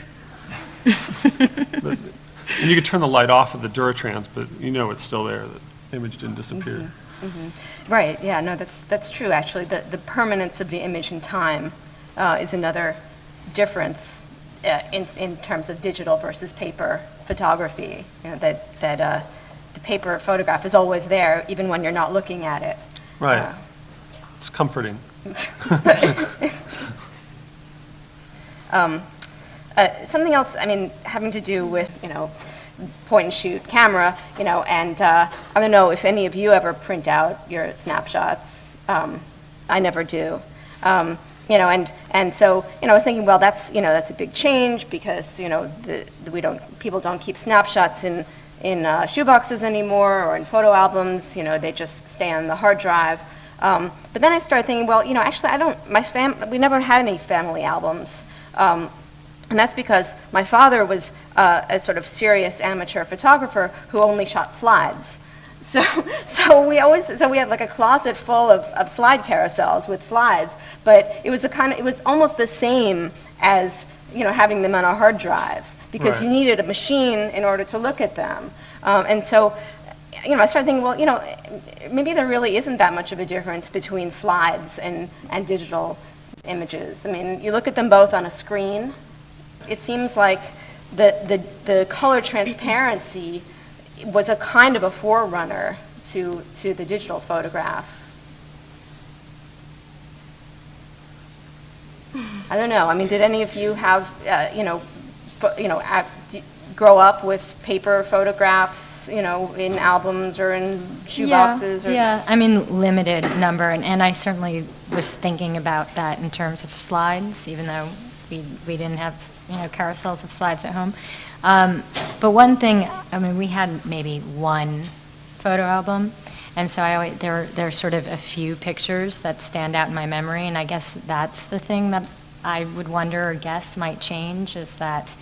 Speaker 1: And you could turn the light off of the Duratrans, but it's still there. The image didn't disappear.
Speaker 3: Right, yeah, no, that's true, actually. The permanence of the image in time is another difference in terms of digital versus paper photography. That the paper photograph is always there, even when you're not looking at it.
Speaker 1: Right. It's comforting.
Speaker 3: Something else, I mean, having to do with, point and shoot camera, and I don't know if any of you ever print out your snapshots. I never do. And so, I was thinking, well, that's a big change because, people don't keep snapshots in shoeboxes anymore or in photo albums, they just stay on the hard drive. But then I started thinking, well, actually we never had any family albums. And that's because my father was a sort of serious amateur photographer who only shot slides. So we had like a closet full of slide carousels with slides, but it was almost the same as having them on a hard drive because
Speaker 1: Right.
Speaker 3: you needed a machine in order to look at them. And so I started thinking, well, maybe there really isn't that much of a difference between slides and digital images. I mean, you look at them both on a screen. It seems like the color transparency was a kind of a forerunner to the digital photograph. I don't know. I mean, did any of you have, grow up with paper photographs, in albums or in shoeboxes?
Speaker 2: Yeah. I mean, limited number, and I certainly was thinking about that in terms of slides, even though we didn't have carousels of slides at home. But one thing, I mean, we had maybe one photo album, and so there are sort of a few pictures that stand out in my memory, and I guess that's the thing that I would wonder or guess might change, is that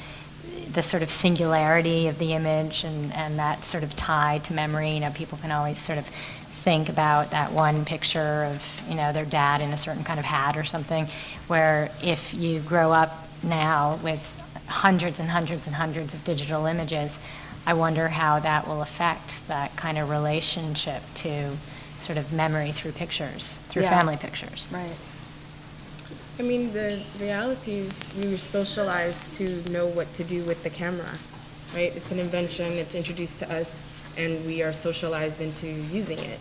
Speaker 2: the sort of singularity of the image and that sort of tie to memory. People can always sort of think about that one picture of, their dad in a certain kind of hat or something, where if you grow up now with hundreds and hundreds and hundreds of digital images, I wonder how that will affect that kind of relationship to sort of memory through pictures, through family pictures.
Speaker 3: Right.
Speaker 4: I mean, the reality is we were socialized to know what to do with the camera, right? It's an invention, it's introduced to us, and we are socialized into using it.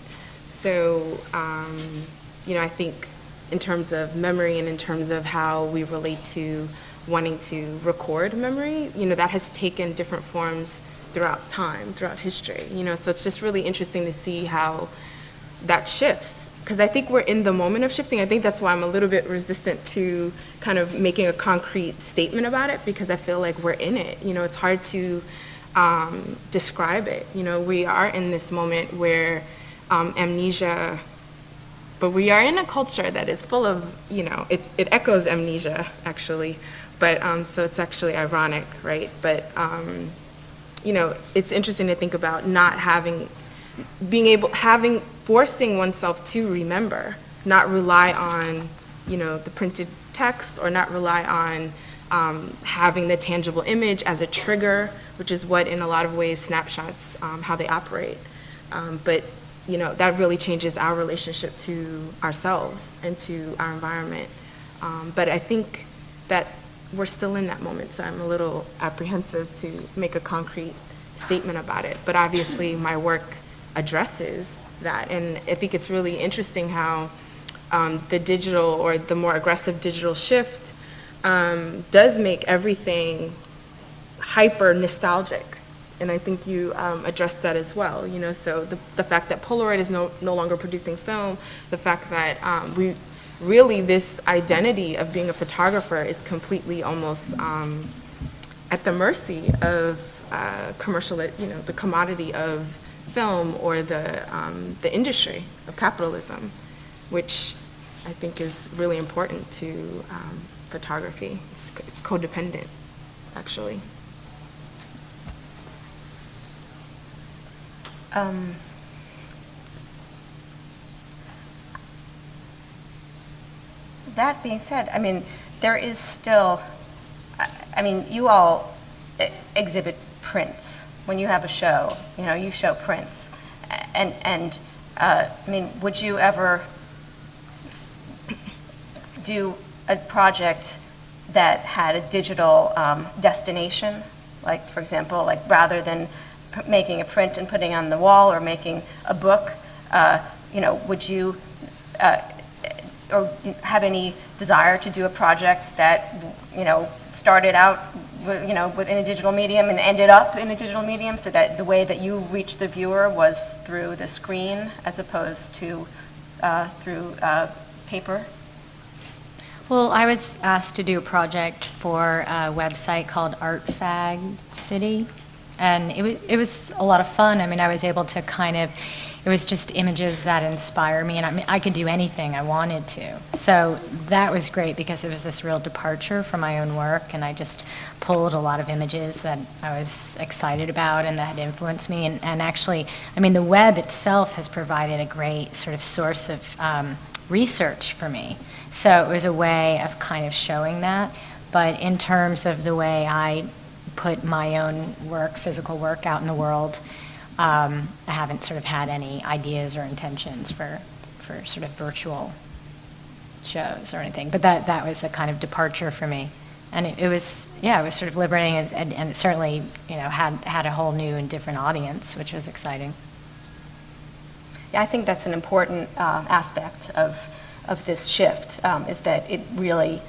Speaker 4: So, I think in terms of memory and in terms of how we relate to wanting to record memory, that has taken different forms throughout time, throughout history, so it's just really interesting to see how that shifts. Because I think we're in the moment of shifting. I think that's why I'm a little bit resistant to kind of making a concrete statement about it, because I feel like we're in it. It's hard to describe it. You know, we are in this moment where amnesia, but we are in a culture that is full of, you know, it echoes amnesia, actually. But, so it's actually ironic, right? But, you know, it's interesting to think about not forcing oneself to remember, not rely on, you know, the printed text, or not rely on having the tangible image as a trigger, which is what in a lot of ways snapshots, how they operate. But, you know, that really changes our relationship to ourselves and to our environment. But I think that we're still in that moment, so I'm a little apprehensive to make a concrete statement about it. But obviously my work addresses that, and I think it's really interesting how the digital, or the more aggressive digital shift, does make everything hyper nostalgic. And I think you addressed that as well. You know, so the fact that Polaroid is no longer producing film, the fact that this identity of being a photographer is completely almost at the mercy of commercial, you know, the commodity of film, or the industry of capitalism, which I think is really important to photography. It's codependent, actually.
Speaker 3: That being said, I mean, there is still, I mean, you all exhibit prints. When you have a show, you know, you show prints. And I mean, would you ever do a project that had a digital destination? Like, for example, like rather than making a print and putting on the wall, or making a book, you know, would you or have any desire to do a project that, you know, started out, you know, within a digital medium and ended up in a digital medium, so that the way that you reach the viewer was through the screen as opposed to through paper?
Speaker 2: Well, I was asked to do a project for a website called Artfag City, and it was a lot of fun. I mean, I was able to it was just images that inspire me, and I mean, I could do anything I wanted to. So that was great, because it was this real departure from my own work, and I just pulled a lot of images that I was excited about and that had influenced me. And actually, I mean, the web itself has provided a great sort of source of research for me. So it was a way of kind of showing that. But in terms of the way I put my own work, physical work, out in the world, I haven't sort of had any ideas or intentions for sort of virtual shows or anything. But that was a kind of departure for me. And it was sort of liberating, and it certainly, you know, had a whole new and different audience, which was exciting.
Speaker 3: Yeah, I think that's an important aspect of this shift, is that it really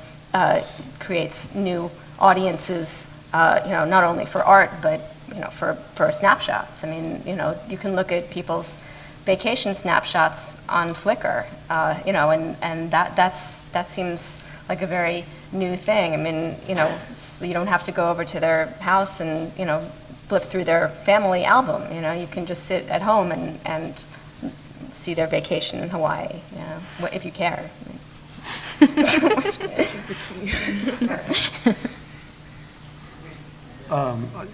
Speaker 3: creates new audiences, you know, not only for art, but, you know, for snapshots. I mean, you know, you can look at people's vacation snapshots on Flickr, you know, and that seems like a very new thing. I mean, you know, you don't have to go over to their house and, you know, flip through their family album. You know, you can just sit at home and see their vacation in Hawaii, you know, if you care.
Speaker 4: Which is the key.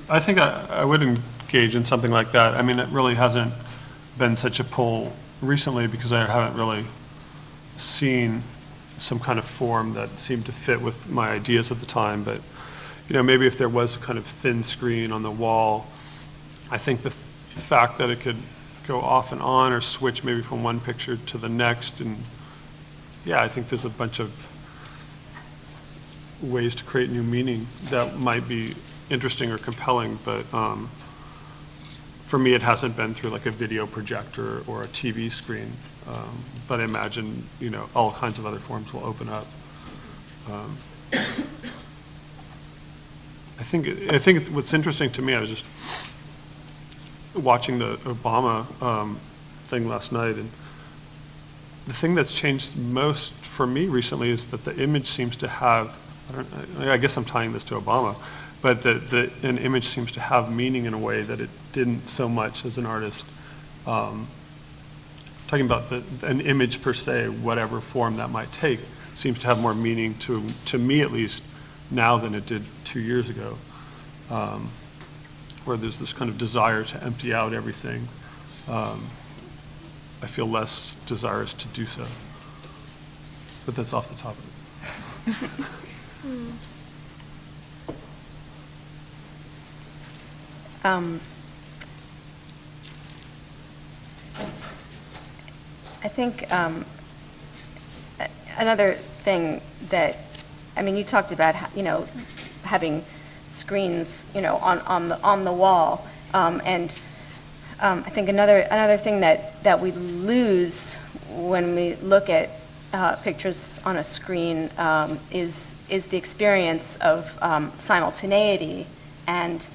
Speaker 1: I think I would engage in something like that. I mean, it really hasn't been such a pull recently, because I haven't really seen some kind of form that seemed to fit with my ideas at the time. But, you know, maybe if there was a kind of thin screen on the wall, I think the fact that it could go off and on, or switch maybe from one picture to the next, and yeah, I think there's a bunch of ways to create new meaning that might be interesting or compelling, but for me it hasn't been through like a video projector or a TV screen, but I imagine, you know, all kinds of other forms will open up. I think what's interesting to me, I was just watching the Obama thing last night, and the thing that's changed most for me recently is that the image seems to have, I guess I'm tying this to Obama, but an image seems to have meaning in a way that it didn't so much as an artist. Talking about an image per se, whatever form that might take, seems to have more meaning to me at least now than it did 2 years ago, where there's this kind of desire to empty out everything. I feel less desirous to do so. But that's off the topic.
Speaker 3: I think another thing that, I mean, you talked about, having screens, on the wall, and I think another thing that we lose when we look at pictures on a screen is the experience of simultaneity and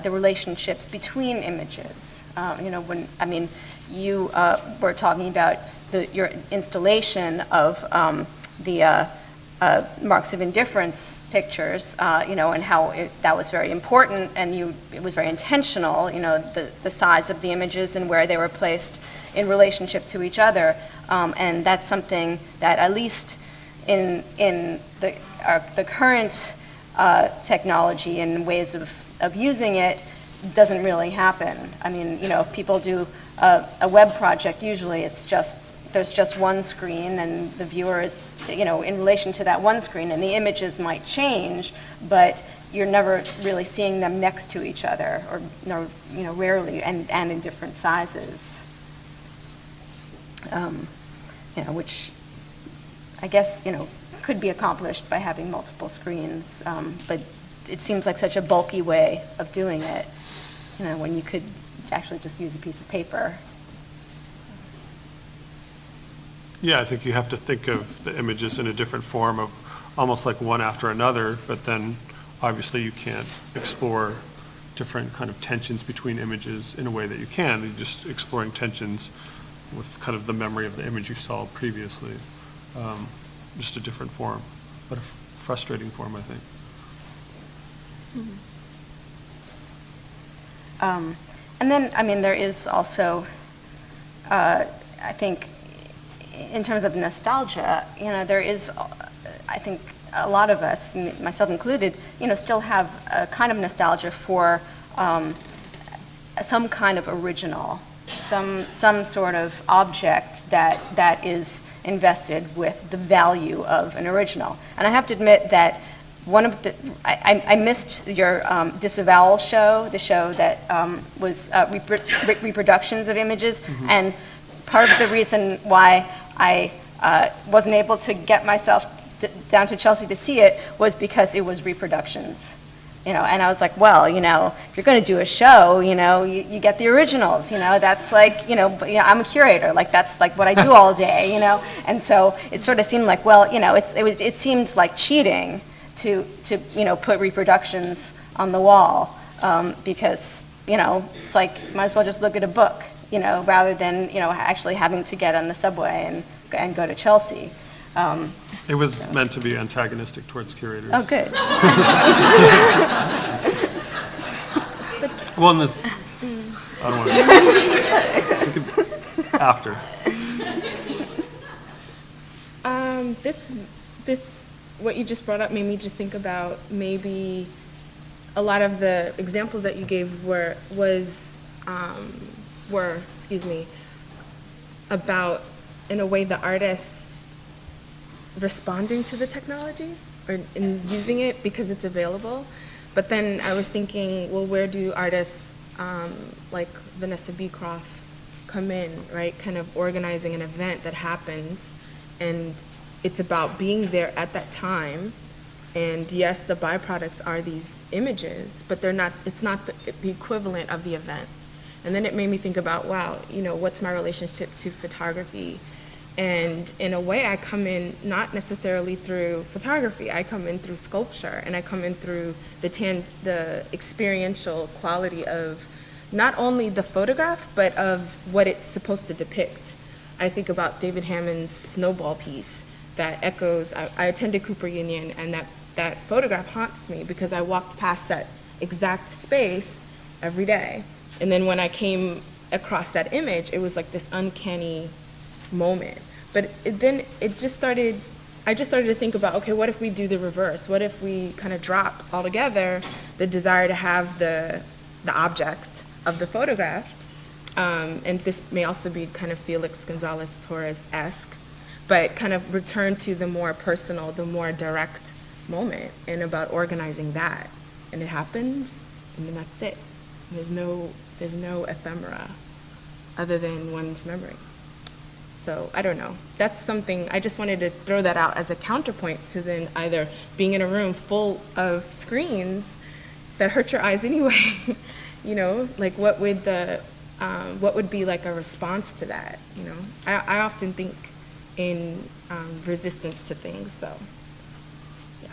Speaker 3: the relationships between images. You were talking about your installation of the Marks of Indifference pictures, and how that was very important, and it was very intentional, the size of the images and where they were placed in relationship to each other. And that's something that, at least in the current technology and ways of using it, doesn't really happen. I mean, if people do a web project, usually there's just one screen, and the viewer is, in relation to that one screen, and the images might change, but you're never really seeing them next to each other, or rarely, and in different sizes. Which I guess could be accomplished by having multiple screens, but it seems like such a bulky way of doing it, when you could actually just use a piece of paper.
Speaker 1: Yeah, I think you have to think of the images in a different form of almost like one after another, but then obviously you can't explore different kind of tensions between images in a way that you can. You're just exploring tensions with kind of the memory of the image you saw previously. Just a different form, but a frustrating form, I think.
Speaker 3: And then, there is also, I think, in terms of nostalgia, there is, I think, a lot of us, myself included, still have a kind of nostalgia for some kind of original, some sort of object that is invested with the value of an original. And I have to admit that I missed your disavowal show, the show that was reproductions of images, and part of the reason why I wasn't able to get myself down to Chelsea to see it was because it was reproductions. And I was like, well, if you're going to do a show, you get the originals, that's like, I'm a curator, like that's like what I do all day, and so it sort of seemed like, well, it seemed like cheating to put reproductions on the wall, because, it's like, might as well just look at a book, rather than, actually having to get on the subway and go to Chelsea.
Speaker 1: It was meant to be antagonistic towards curators.
Speaker 3: Oh, good.
Speaker 1: Well, in this, I don't want to. After.
Speaker 4: This, what you just brought up made me just think about maybe a lot of the examples that you gave were about, in a way, the artists responding to the technology or in using it because it's available. But then I was thinking, well, where do artists like Vanessa Beecroft come in, right? Kind of organizing an event that happens, and it's about being there at that time. And yes, the byproducts are these images, but it's not the equivalent of the event. And then it made me think about, wow, what's my relationship to photography? And in a way, I come in not necessarily through photography. I come in through sculpture, and I come in through the experiential quality of not only the photograph, but of what it's supposed to depict. I think about David Hammond's Snowball piece that echoes. I attended Cooper Union, and that that photograph haunts me because I walked past that exact space every day. And then when I came across that image, it was like this uncanny moment. But then I just started to think about, okay, what if we do the reverse? What if we kind of drop altogether the desire to have the object of the photograph? And this may also be kind of Felix Gonzalez Torres-esque, but kind of return to the more personal, the more direct moment, and about organizing that. And it happens, and then that's it. And there's no ephemera other than one's memory. So I don't know. That's something, I just wanted to throw that out as a counterpoint to then either being in a room full of screens that hurt your eyes anyway. You know, like what would be like a response to that? You know, I often think in resistance to things. So, yeah.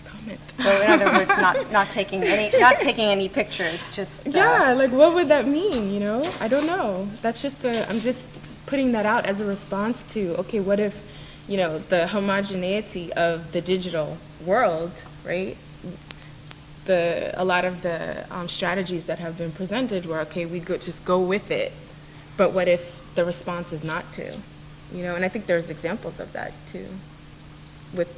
Speaker 4: Comment.
Speaker 3: So in other words, not taking any pictures, just
Speaker 4: yeah, like what would that mean? You know, I don't know. That's just I'm just putting that out as a response to, okay, what if, you know, the homogeneity of the digital world, right? A lot of the strategies that have been presented were, okay, we just go with it, but what if the response is not to? You know, and I think there's examples of that too with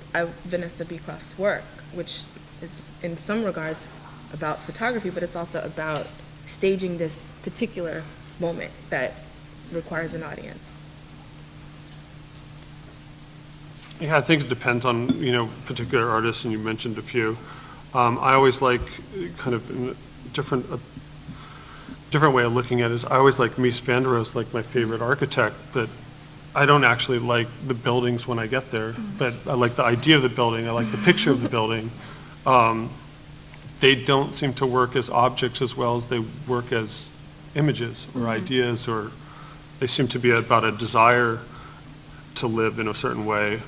Speaker 4: Vanessa Beecroft's work, which is in some regards about photography, but it's also about staging this particular moment that requires an audience.
Speaker 1: Yeah, I think it depends on, you know, particular artists, and you mentioned a few. I always like kind of in a different way of looking at it is I always like Mies van der Rohe, like my favorite architect, but I don't actually like the buildings when I get there, but I like the idea of the building, I like the picture of the building. They don't seem to work as objects as well as they work as images or ideas, or they seem to be about a desire to live in a certain way.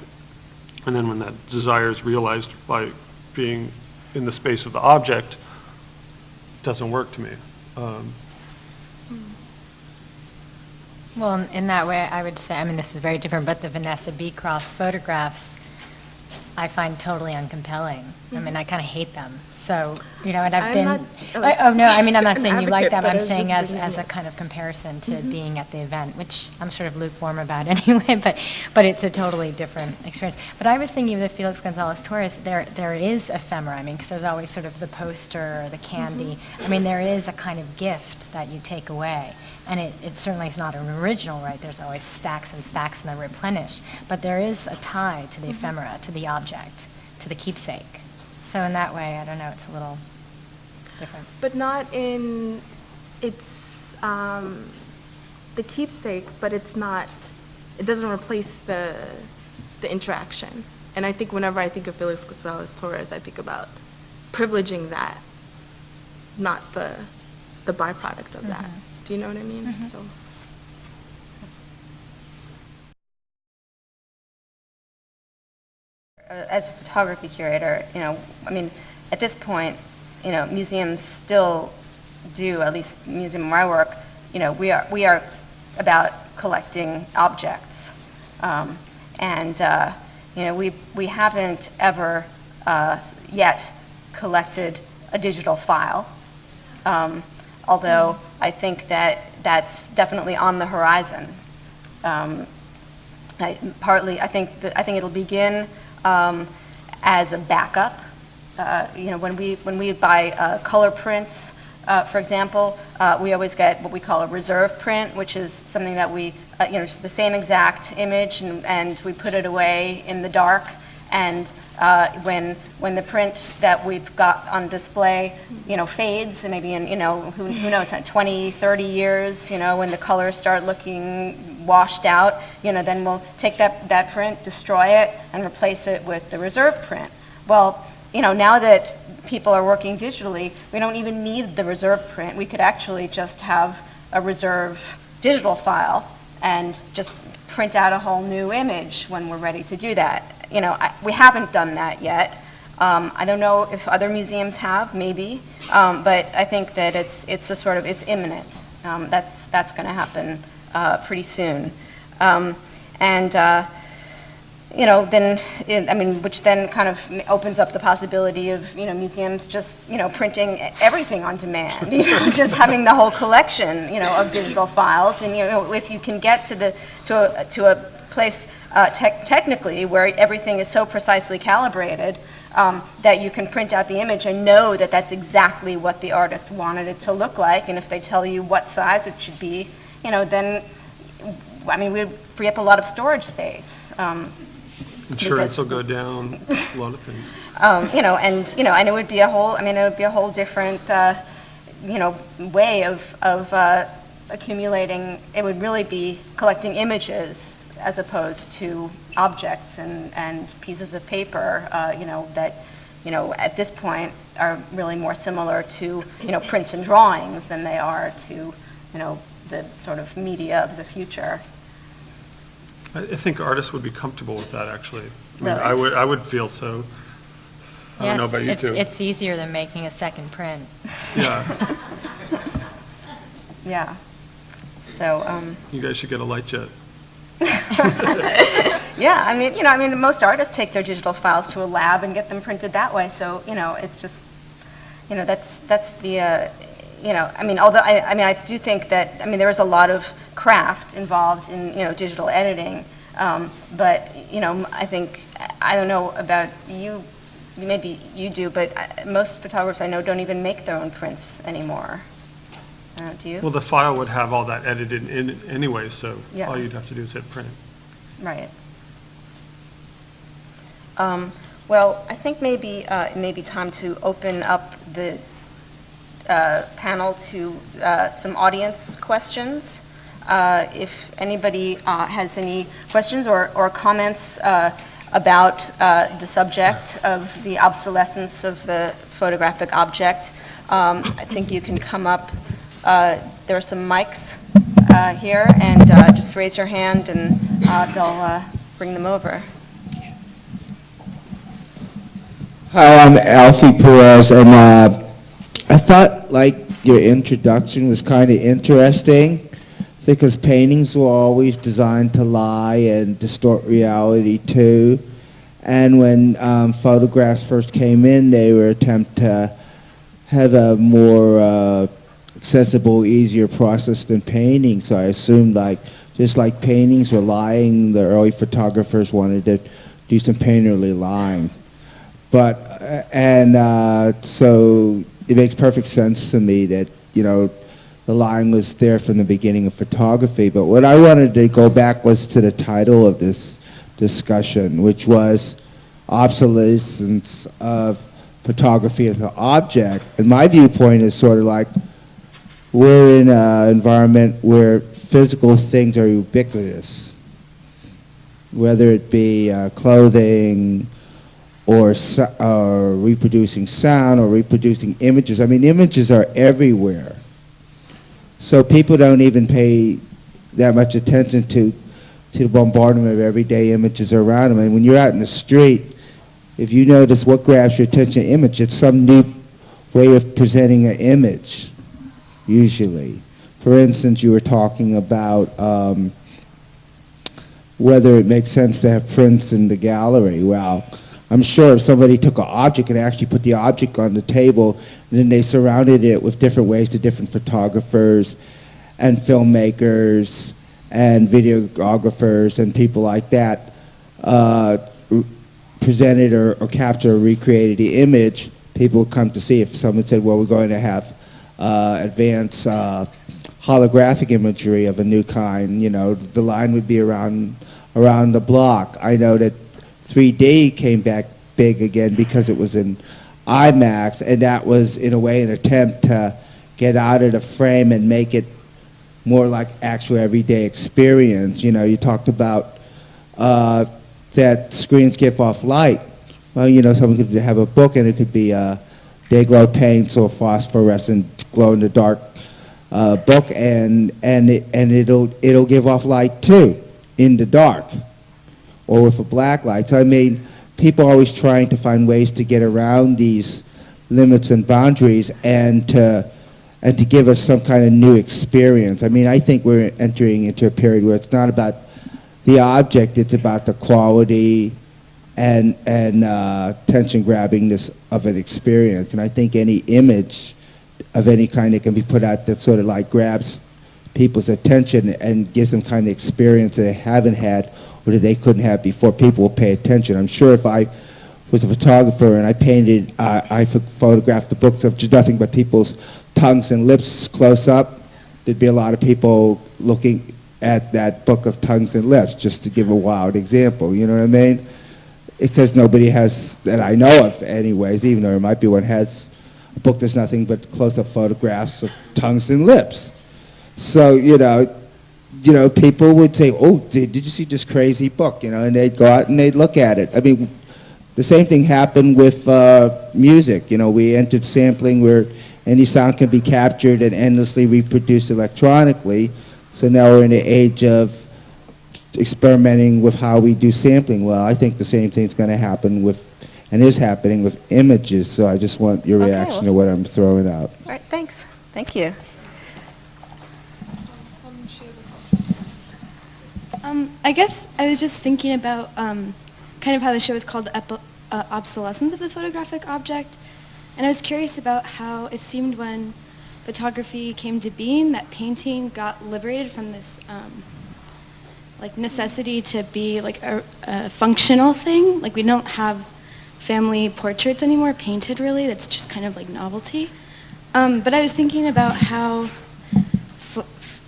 Speaker 1: And then when that desire is realized by being in the space of the object, it doesn't work to me.
Speaker 2: Well, in that way, I would say, I mean, this is very different, but the Vanessa Beecroft photographs, I find totally uncompelling. I mean, I kind of hate them. So, you know, and I've been, oh no, I mean, I'm not saying you like them, I'm saying as a kind of comparison to being at the event, which I'm sort of lukewarm about anyway, but it's a totally different experience. But I was thinking of the Felix Gonzalez Torres, there is ephemera, I mean, because there's always sort of the poster or the candy. I mean, there is a kind of gift that you take away. And it certainly is not an original, right? There's always stacks and stacks and they're replenished. But there is a tie to the ephemera, to the object, to the keepsake. So in that way, I don't know, it's a little different.
Speaker 4: But not in, it's the keepsake, but it's not, it doesn't replace the interaction. And I think whenever I think of Felix Gonzalez Torres, I think about privileging that, not the byproduct of that. Do you know what I mean? So.
Speaker 3: As a photography curator, you know, I mean, at this point, you know, museums still do, at least the museum where I work, you know, we are about collecting objects, and you know, we haven't ever yet collected a digital file, although I think that that's definitely on the horizon. I think it'll begin as a backup. You know, when we buy color prints, for example, we always get what we call a reserve print, which is something that we, you know, it's the same exact image, and we put it away in the dark. And when the print that we've got on display, you know, fades, and maybe in, you know, who knows, 20, 30 years, you know, when the colors start looking washed out, you know, then we'll take that print, destroy it, and replace it with the reserve print. Well, you know, now that people are working digitally, we don't even need the reserve print. We could actually just have a reserve digital file and just print out a whole new image when we're ready to do that. You know, we haven't done that yet. I don't know if other museums have, maybe, but I think that it's imminent. That's going to happen pretty soon. And then, which then kind of opens up the possibility of, museums just, printing everything on demand, just having the whole collection, of digital files. And, if you can get to a place technically where everything is so precisely calibrated that you can print out the image and know that that's exactly what the artist wanted it to look like, and if they tell you what size it should be, then, we'd free up a lot of storage space.
Speaker 1: Insurance will go down, a lot of things.
Speaker 3: And it would be a whole, different, way of accumulating. It would really be collecting images as opposed to objects and pieces of paper, that, at this point are really more similar to, prints and drawings than they are to, the sort of media of the future.
Speaker 1: I think artists would be comfortable with that, actually.
Speaker 3: Really?
Speaker 1: I would feel so. I don't know about you two.
Speaker 2: It's easier than making a second print.
Speaker 1: Yeah.
Speaker 3: Yeah. So.
Speaker 1: You guys should get a light jet.
Speaker 3: Yeah, most artists take their digital files to a lab and get them printed that way. So, it's just, that's the, although I do think that, there is a lot of craft involved in, digital editing. But, I think, I don't know about you, maybe you do, but most photographers I know don't even make their own prints anymore. Do you?
Speaker 1: Well, the file would have all that edited in anyway, so
Speaker 3: Yeah.
Speaker 1: all you'd have to do is hit print.
Speaker 3: Right. Well, I think maybe it may be time to open up the panel to some audience questions. If anybody has any questions or comments about the subject of the obsolescence of the photographic object, I think you can come up. There are some mics here, and just raise your hand and they'll bring them over.
Speaker 5: Hi, I'm Alfie Perez, and I thought your introduction was kind of interesting because paintings were always designed to lie and distort reality too. And when photographs first came in, they were attempt to have a more accessible, easier process than painting. So I assumed just like paintings were lying, the early photographers wanted to do some painterly lying. But, so it makes perfect sense to me that, the line was there from the beginning of photography. But what I wanted to go back was to the title of this discussion, which was Obsolescence of Photography as an Object. And my viewpoint is sort of like we're in an environment where physical things are ubiquitous, whether it be clothing, or reproducing sound, or reproducing images. Images are everywhere. So people don't even pay that much attention to the bombardment of everyday images around them. And when you're out in the street, if you notice what grabs your attention, image, it's some new way of presenting an image, usually. For instance, you were talking about whether it makes sense to have prints in the gallery. Well, I'm sure if somebody took an object and actually put the object on the table, and then they surrounded it with different ways to different photographers and filmmakers and videographers and people like that presented or captured or recreated the image, people would come to see. If someone said, well, we're going to have advanced holographic imagery of a new kind, the line would be around the block. I know that 3D came back big again because it was in IMAX, and that was in a way an attempt to get out of the frame and make it more like actual everyday experience. You talked about that screens give off light. Well, someone could have a book and it could be day glow paints or phosphorescent glow in the dark book, and it'll give off light too in the dark, or with a black light. So people are always trying to find ways to get around these limits and boundaries and to give us some kind of new experience. I think we're entering into a period where it's not about the object, it's about the quality and tension grabbingness of an experience. And I think any image of any kind that can be put out that sort of like grabs people's attention and gives them kind of experience that they haven't had or that they couldn't have before, people will pay attention. I'm sure if I was a photographer and I photographed the books of just nothing but people's tongues and lips close up, there'd be a lot of people looking at that book of tongues and lips, just to give a wild example, you know what I mean? Because nobody has, that I know of anyways, even though there might be one, has a book that's nothing but close-up photographs of tongues and lips. So, you know, people would say, oh, did you see this crazy book? You know, and they'd go out and they'd look at it. I mean, the same thing happened with music. You know, we entered sampling where any sound can be captured and endlessly reproduced electronically. So now we're in the age of experimenting with how we do sampling. Well, I think the same thing's going to happen with, and is happening with images. So I just want your reaction to what I'm throwing out.
Speaker 3: All right, thanks. Thank you.
Speaker 6: I guess I was just thinking about kind of how the show is called Obsolescence of the Photographic Object. And I was curious about how it seemed when photography came to being that painting got liberated from this like necessity to be like a functional thing. Like we don't have family portraits anymore painted really. That's just kind of like novelty. But I was thinking about how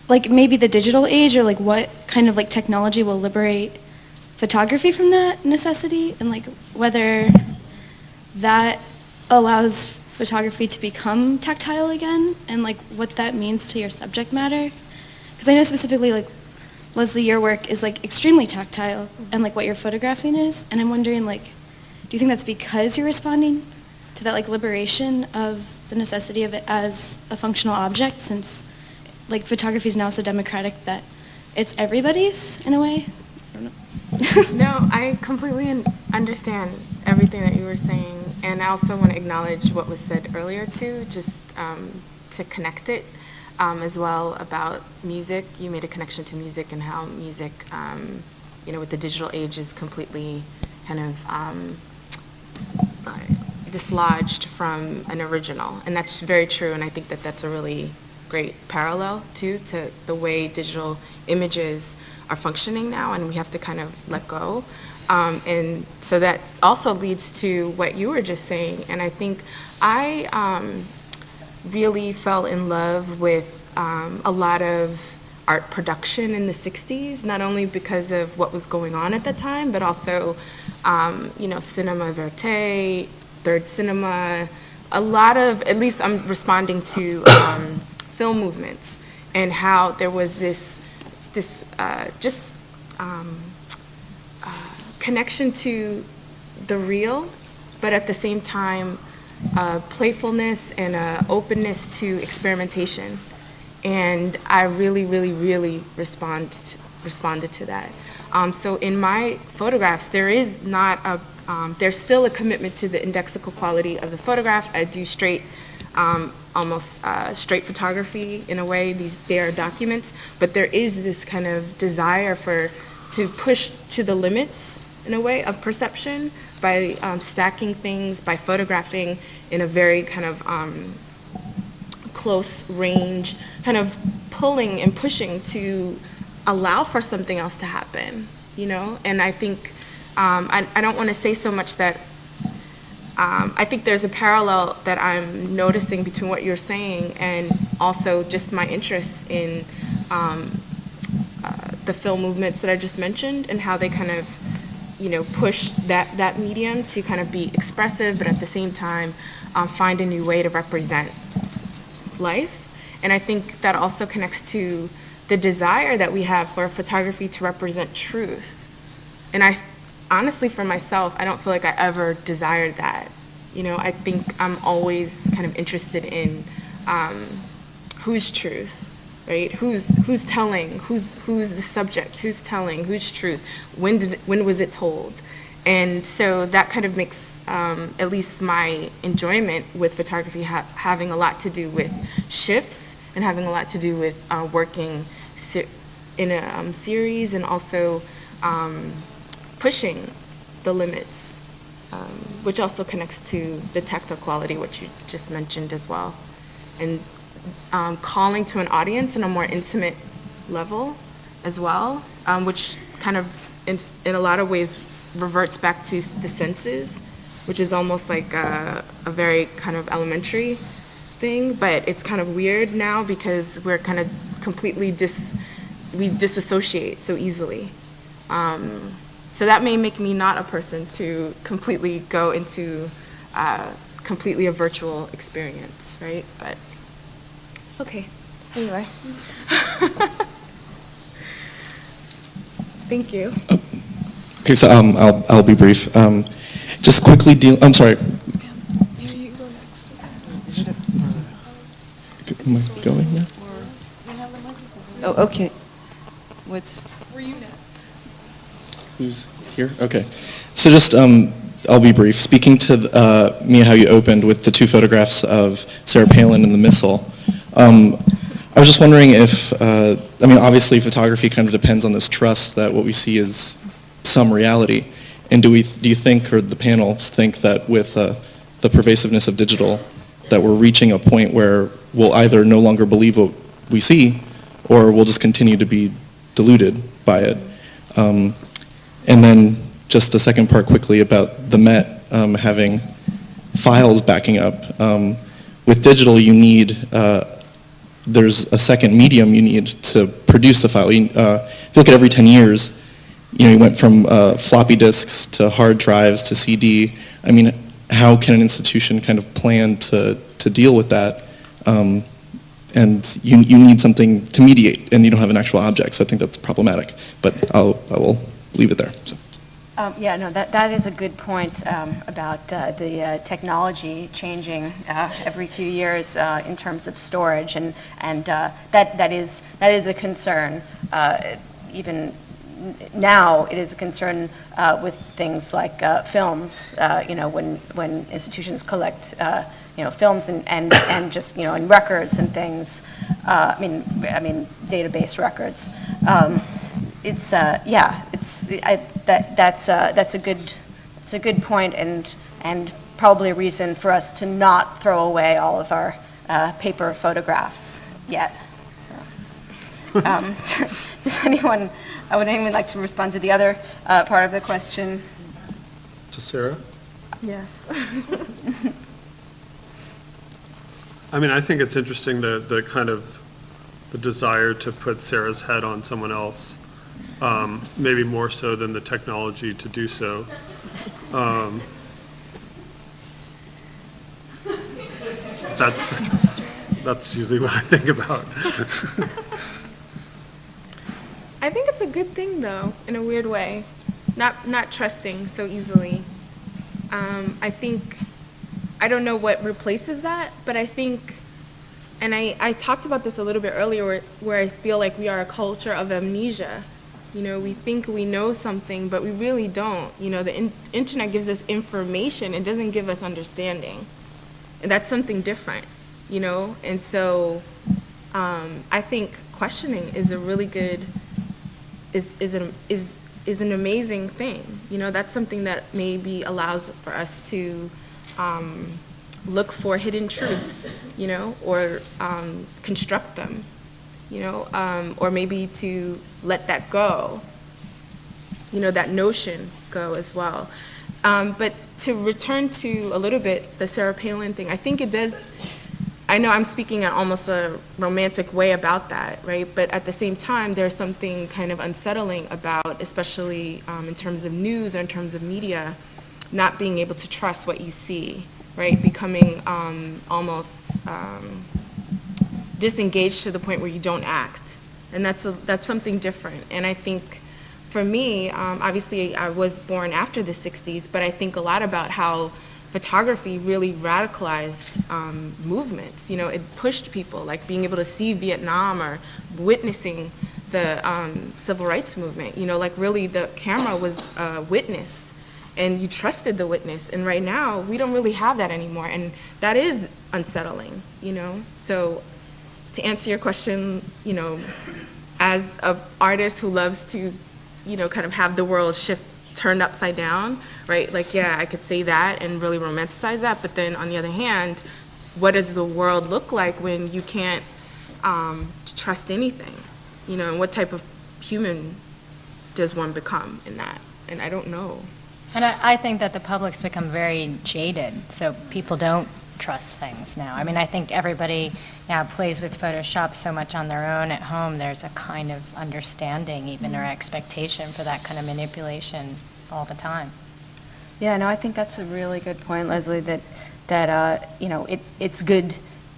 Speaker 6: like maybe the digital age or like what kind of like technology will liberate photography from that necessity, and like whether that allows photography to become tactile again, and like what that means to your subject matter. Because I know specifically like Leslie, your work is like extremely tactile and like what you're photographing is, and I'm wondering like, do you think that's because you're responding to that like liberation of the necessity of it as a functional object, since like photography is now so democratic that it's everybody's in a way? I don't know.
Speaker 4: No, I completely understand everything that you were saying, and I also want to acknowledge what was said earlier too, just to connect it as well about music. You made a connection to music and how music, you know, with the digital age is completely kind of dislodged from an original, and that's very true, and I think that that's a really great parallel too to the way digital images are functioning now, and we have to kind of let go. And so that also leads to what you were just saying, and I think I really fell in love with a lot of art production in the 60s, not only because of what was going on at the time, but also, you know, cinema verite, third cinema, a lot of, at least I'm responding to film movements, and how there was this connection to the real, but at the same time, playfulness and openness to experimentation. And I really, really, really responded to that. So in my photographs, there is not a, there's still a commitment to the indexical quality of the photograph. I do straight, almost straight photography in a way. They are documents, but there is this kind of desire to push to the limits in a way of perception by stacking things, by photographing in a very kind of close range, kind of pulling and pushing to allow for something else to happen, you know? And I think, I don't want to say so much that, I think there's a parallel that I'm noticing between what you're saying and also just my interest in the film movements that I just mentioned, and how they kind of, you know, push that medium to kind of be expressive, but at the same time find a new way to represent life. And I think that also connects to the desire that we have for photography to represent truth. And I honestly, for myself, I don't feel like I ever desired that. You know, I think I'm always kind of interested in whose truth, right? Who's telling? Who's the subject? Who's telling? Whose truth? When was it told? And so that kind of makes at least my enjoyment with photography having a lot to do with shifts, and having a lot to do with working in a series, and also pushing the limits, which also connects to the tactile quality, which you just mentioned as well. And calling to an audience in a more intimate level as well, which kind of, in a lot of ways, reverts back to the senses, which is almost like a very kind of elementary thing, but it's kind of weird now because we're kind of completely we disassociate so easily. So that may make me not a person to completely go into completely a virtual experience, right? But okay, anyway. Thank you.
Speaker 7: Okay, so I'll be brief. Just quickly I'm sorry.
Speaker 4: You go next.
Speaker 7: Am I going now?
Speaker 8: Oh, okay.
Speaker 7: Who's here? Okay. So just, I'll be brief. Speaking to Mia, how you opened with the two photographs of Sarah Palin and the missile, I was just wondering if, I mean, obviously photography kind of depends on this trust that what we see is some reality. And do you think, or the panels think, that with the pervasiveness of digital, that we're reaching a point where we'll either no longer believe what we see, or we'll just continue to be deluded by it? And then just the second part quickly about the Met having files backing up. With digital, you need, there's a second medium you need to produce the file. If you look at every 10 years, you went from floppy disks to hard drives to CD. I mean, how can an institution kind of plan to deal with that? And you need something to mediate, and you don't have an actual object, so I think that's problematic. But I will leave it there. So.
Speaker 3: Yeah, no, that is a good point about the technology changing every few years in terms of storage, and that is a concern. Even now, it is a concern with things like films. When institutions collect films and just in records and things. I mean database records. That's a good point, and probably a reason for us to not throw away all of our paper photographs yet. So, would anyone like to respond to the other part of the question?
Speaker 1: To Sarah?
Speaker 4: Yes.
Speaker 1: I mean, I think it's interesting the kind of the desire to put Sarah's head on someone else, maybe more so than the technology to do so. That's usually what I think about.
Speaker 4: I think it's a good thing, though, in a weird way. Not trusting so easily. I think, I don't know what replaces that, but I think, and I talked about this a little bit earlier, where I feel like we are a culture of amnesia. We think we know something, but we really don't. The internet gives us information. It doesn't give us understanding. And that's something different, And so I think questioning is a really good, is an amazing thing. That's something that maybe allows for us to look for hidden truths, or construct them, or maybe to let that go, that notion go as well. But to return to a little bit the Sarah Palin thing, I think it does, I know I'm speaking in almost a romantic way about that, right? But at the same time, there's something kind of unsettling about, especially in terms of news or in terms of media, not being able to trust what you see, right? Becoming almost disengaged to the point where you don't act. And that's something different. And I think for me, obviously I was born after the 60s, but I think a lot about how photography really radicalized movements. It pushed people, like being able to see Vietnam or witnessing the civil rights movement. Like really the camera was a witness, and you trusted the witness. And right now, we don't really have that anymore, and that is unsettling, So to answer your question, as an artist who loves to, kind of have the world turned upside down, right? Like, yeah, I could say that and really romanticize that, but then on the other hand, what does the world look like when you can't trust anything? And what type of human does one become in that? And I don't know.
Speaker 2: And I think that the public's become very jaded, so people don't trust things now. I mean, I think everybody now plays with Photoshop so much on their own at home, there's a kind of understanding even or expectation for that kind of manipulation all the time.
Speaker 3: Yeah, no, I think that's a really good point, Leslie, that it's good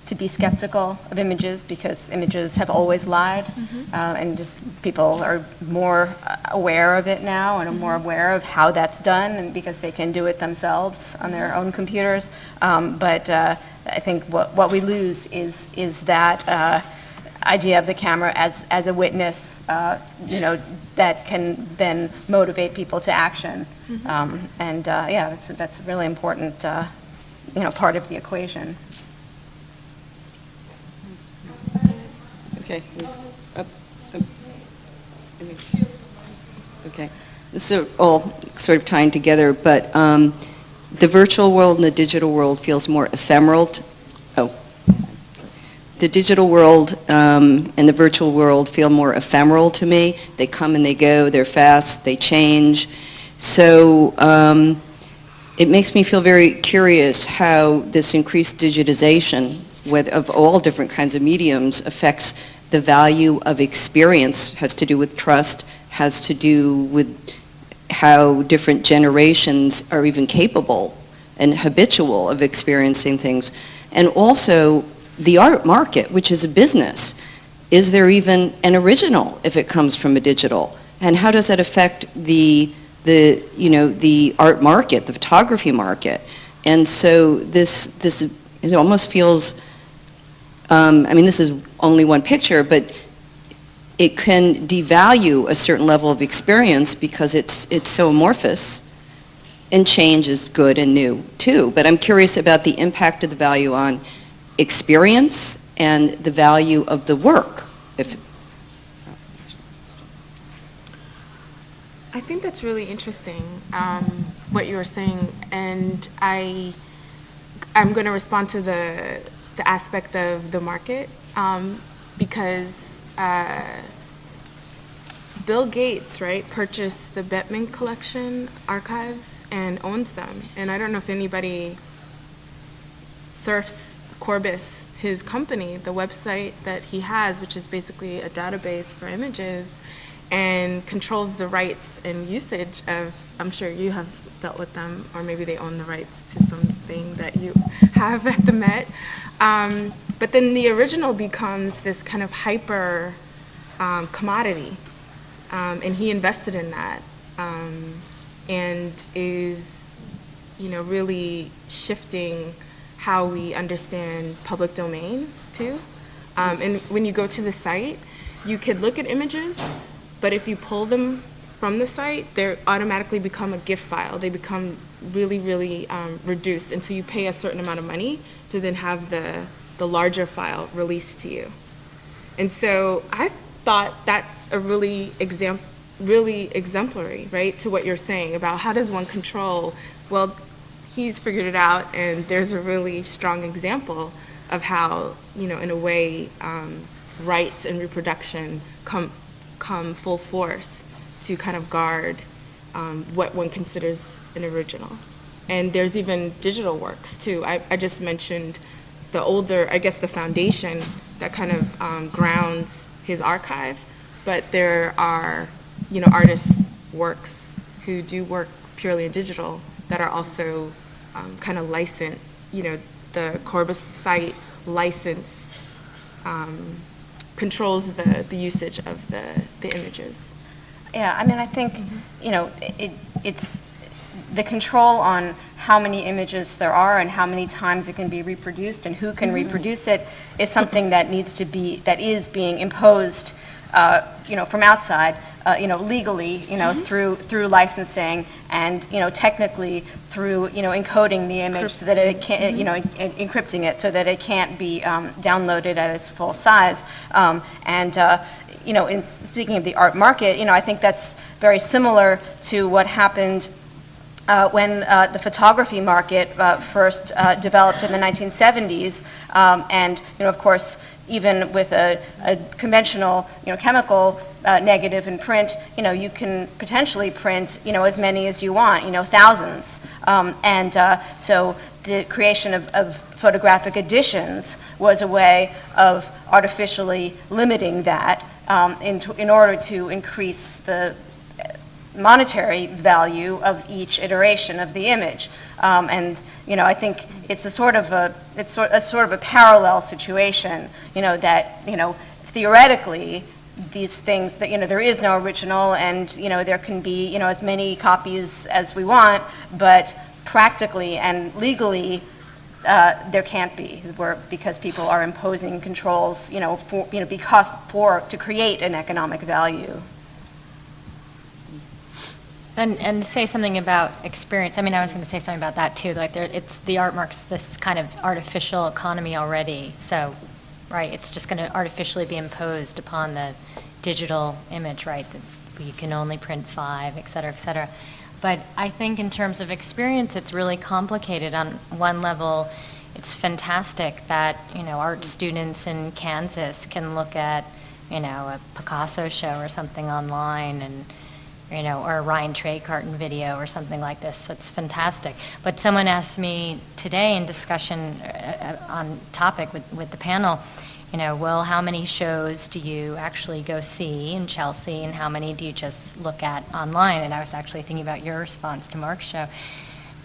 Speaker 3: to be skeptical of images because images have always lied, and just people are more aware of it now and are more aware of how that's done, and because they can do it themselves on their own computers. But I think what we lose is that idea of the camera as a witness, that can then motivate people to action. Yeah, that's a really important part of the equation.
Speaker 8: Okay. Okay. This is all sort of tying together, but the virtual world and the digital world feels more ephemeral. The digital world and the virtual world feel more ephemeral to me. They come and they go. They're fast. They change. So it makes me feel very curious how this increased digitization of all different kinds of mediums affects the value of experience, has to do with trust, has to do with how different generations are even capable and habitual of experiencing things. And also the art market, which is a business. Is there even an original if it comes from a digital? And how does that affect the art market, the photography market? And so this it almost feels, this is only one picture, but it can devalue a certain level of experience because it's so amorphous, and change is good and new too. But I'm curious about the impact of the value on experience and the value of the work.
Speaker 4: I think that's really interesting, what you were saying, and I'm going to respond to the aspect of the market, because Bill Gates, right, purchased the Bettman collection archives and owns them. And I don't know if anybody surfs Corbis, his company, the website that he has, which is basically a database for images, and controls the rights and usage of, I'm sure you have dealt with them, or maybe they own the rights to something that you have at the Met. But then the original becomes this kind of hyper commodity, and he invested in that, and is, really shifting how we understand public domain too. And when you go to the site, you could look at images, but if you pull them from the site, they automatically become a GIF file. They become really, really reduced until you pay a certain amount of money to then have the larger file released to you. And so I thought that's a really exemplary, right, to what you're saying about how does one control. Well, he's figured it out, and there's a really strong example of how, in a way, rights and reproduction come full force to kind of guard what one considers an original. And there's even digital works too. I just mentioned the older, I guess the foundation that kind of grounds his archive, but there are, artists' works who do work purely in digital that are also kind of licensed, the Corbis site license controls the usage of the images.
Speaker 3: Yeah, I think, it's the control on how many images there are and how many times it can be reproduced and who can reproduce it is something that that is being imposed, from outside, legally, through licensing and, technically through, encoding the image so that it can't, encrypting it so that it can't be downloaded at its full size. in speaking of the art market, I think that's very similar to what happened when the photography market first developed in the 1970s, and of course, even with a conventional chemical negative in print, you can potentially print as many as you want, thousands, and so the creation of photographic editions was a way of artificially limiting that in order to increase the monetary value of each iteration of the image, and I think it's a sort of a parallel situation, that theoretically these things that there is no original, and there can be as many copies as we want, but practically and legally there can't be, because people are imposing controls to create an economic value.
Speaker 2: And to say something about experience, I was going to say something about that too, like the art mark's this kind of artificial economy already, so, right, it's just going to artificially be imposed upon the digital image, right, that you can only print 5, et cetera, et cetera. But I think in terms of experience, it's really complicated. On one level, it's fantastic that, art students in Kansas can look at, a Picasso show or something online, and or a Ryan Trey Carton video or something like this. That's fantastic. But someone asked me today in discussion on topic with the panel, well, how many shows do you actually go see in Chelsea, and how many do you just look at online? And I was actually thinking about your response to Mark's show.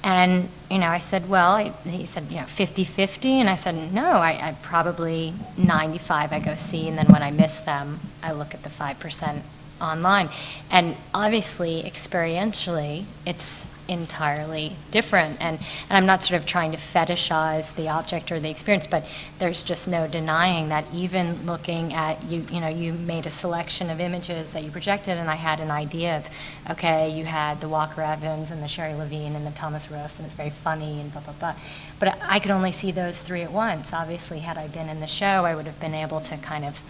Speaker 2: And, I said, well, he said, 50-50, and I said, no, I probably 95 I go see, and then when I miss them, I look at the 5% online. And obviously, experientially, it's entirely different. And I'm not sort of trying to fetishize the object or the experience, but there's just no denying that even looking at, you made a selection of images that you projected, and I had an idea of, okay, you had the Walker Evans and the Sherry Levine and the Thomas Ruff, and it's very funny and blah, blah, blah. But I could only see those 3 at once. Obviously, had I been in the show, I would have been able to kind of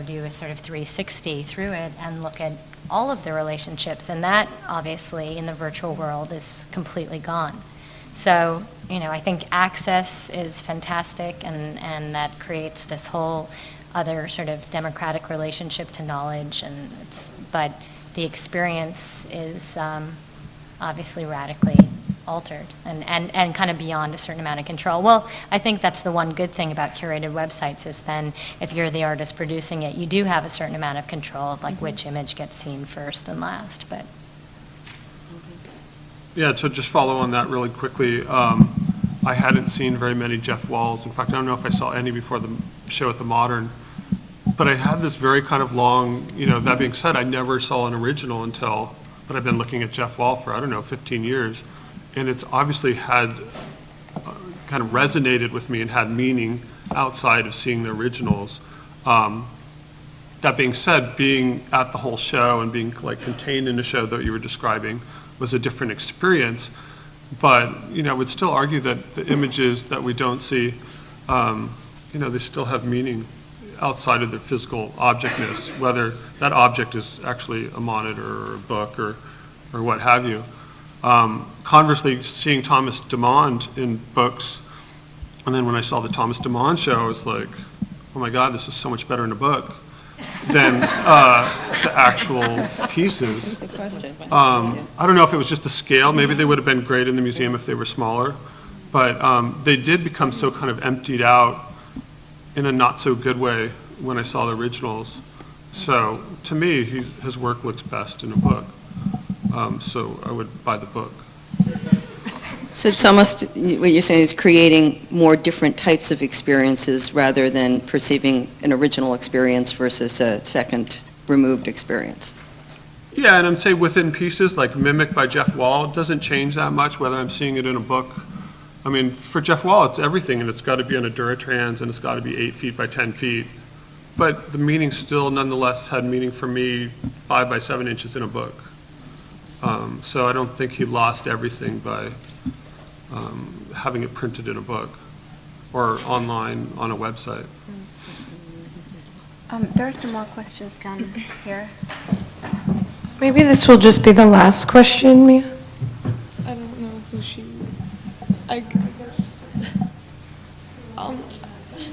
Speaker 2: do a sort of 360 through it and look at all of the relationships. And that, obviously, in the virtual world is completely gone. So, I think access is fantastic, and that creates this whole other sort of democratic relationship to knowledge. But the experience is obviously radically altered and kind of beyond a certain amount of control. Well, I think that's the one good thing about curated websites is then if you're the artist producing it, you do have a certain amount of control of like which image gets seen first and last. But
Speaker 1: yeah, to just follow on that really quickly, I hadn't seen very many Jeff Walls. In fact, I don't know if I saw any before the show at the Modern. But I had this very kind of long, that being said, I never saw an original but I've been looking at Jeff Wall for, 15 years. And it's obviously had kind of resonated with me and had meaning outside of seeing the originals. That being said, being at the whole show and being like contained in the show that you were describing was a different experience. But, I would still argue that the images that we don't see, they still have meaning outside of the physical objectness, whether that object is actually a monitor or a book or what have you. Conversely, seeing Thomas Dumond in books, and then when I saw the Thomas Dumond show, I was like, oh my God, this is so much better in a book than the actual pieces.
Speaker 8: Good question.
Speaker 1: I don't know if it was just the scale. Maybe they would have been great in the museum if they were smaller, but they did become so kind of emptied out in a not so good way when I saw the originals. So to me, his work looks best in a book. So I would buy the book.
Speaker 8: So it's almost, what you're saying is creating more different types of experiences rather than perceiving an original experience versus a second removed experience.
Speaker 1: Yeah, and I'm saying within pieces, like Mimic by Jeff Wall, it doesn't change that much whether I'm seeing it in a book. I mean, for Jeff Wall, it's everything, and it's got to be on a Duratrans, and it's got to be 8 feet by 10 feet. But the meaning still, nonetheless, had meaning for me 5 by 7 inches in a book. So I don't think he lost everything by having it printed in a book or online on a website.
Speaker 3: There are some more questions down here.
Speaker 9: Maybe this will just be the last question, Mia.
Speaker 10: I don't know who she. I guess.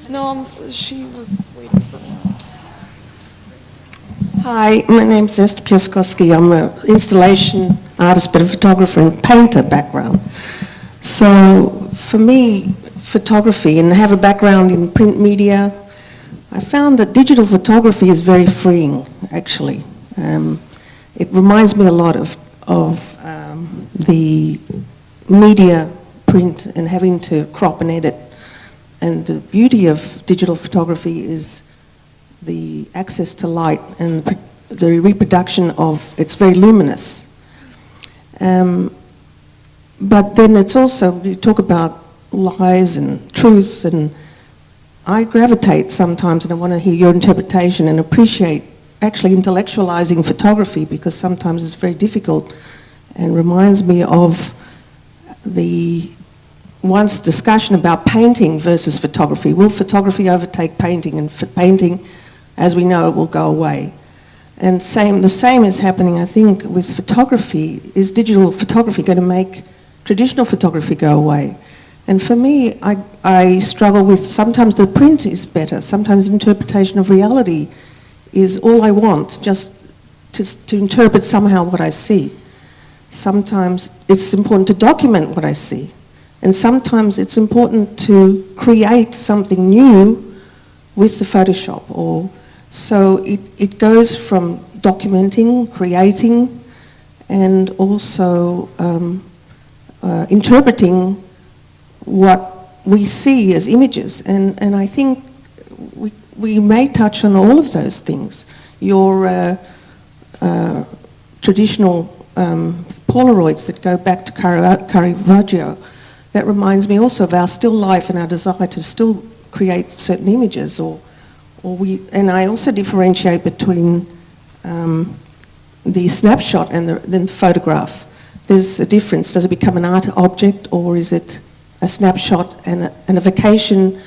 Speaker 10: No, she was waiting for me.
Speaker 9: Hi, my name's Esther Piaskowski. I'm an installation artist, but a photographer and painter background. So for me, photography, and have a background in print media, I found that digital photography is very freeing, actually. It reminds me a lot of the media print and having to crop and edit. And the beauty of digital photography is the access to light and the reproduction of, it's very luminous. But then it's also, you talk about lies and truth, and I gravitate sometimes, and I want to hear your interpretation and appreciate actually intellectualizing photography, because sometimes it's very difficult and reminds me of the once discussion about painting versus photography. Will photography overtake painting? And painting, as we know, it will go away. And the same is happening, I think, with photography. Is digital photography going to make traditional photography go away? And for me, I struggle with, sometimes the print is better, sometimes interpretation of reality is all I want, just to interpret somehow what I see. Sometimes it's important to document what I see. And sometimes it's important to create something new with the Photoshop. So it goes from documenting, creating, and also interpreting what we see as images. And I think we may touch on all of those things. Your traditional Polaroids that go back to Caravaggio, that reminds me also of our still life and our desire to still create certain images. And I also differentiate between the snapshot and the photograph. There's a difference. Does it become an art object, or is it a snapshot and a vacation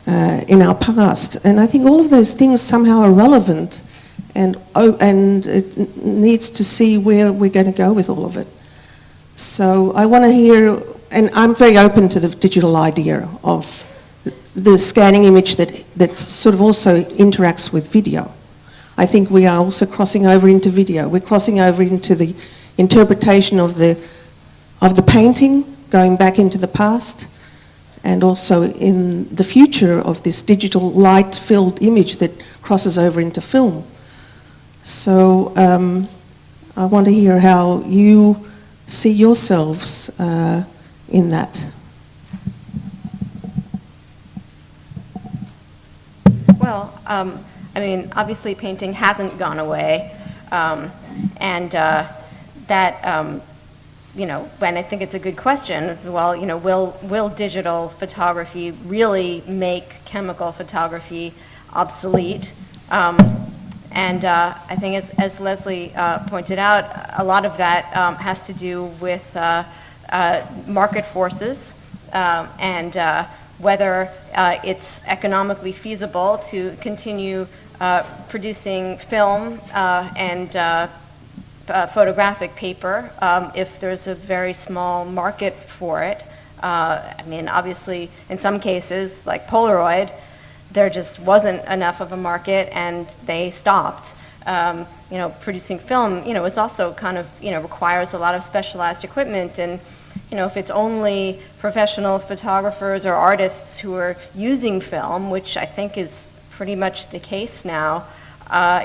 Speaker 9: in our past? And I think all of those things somehow are relevant, and it needs to see where we're going to go with all of it. So I want to hear, and I'm very open to the digital idea of the scanning image that sort of also interacts with video. I think we are also crossing over into video. We're crossing over into the interpretation of the painting, going back into the past, and also in the future of this digital light-filled image that crosses over into film. So I want to hear how you see yourselves in that.
Speaker 3: Well, I mean, obviously painting hasn't gone away, and that, you know, and I think it's a good question. Well, you know, will digital photography really make chemical photography obsolete? And I think, as Leslie pointed out, a lot of that has to do with market forces and whether it's economically feasible to continue producing film and photographic paper if there's a very small market for it. I mean, obviously, in some cases, like Polaroid, there just wasn't enough of a market and they stopped. You know, producing film, you know, is also kind of, you know, requires a lot of specialized equipment, and you know, if it's only professional photographers or artists who are using film, which I think is pretty much the case now,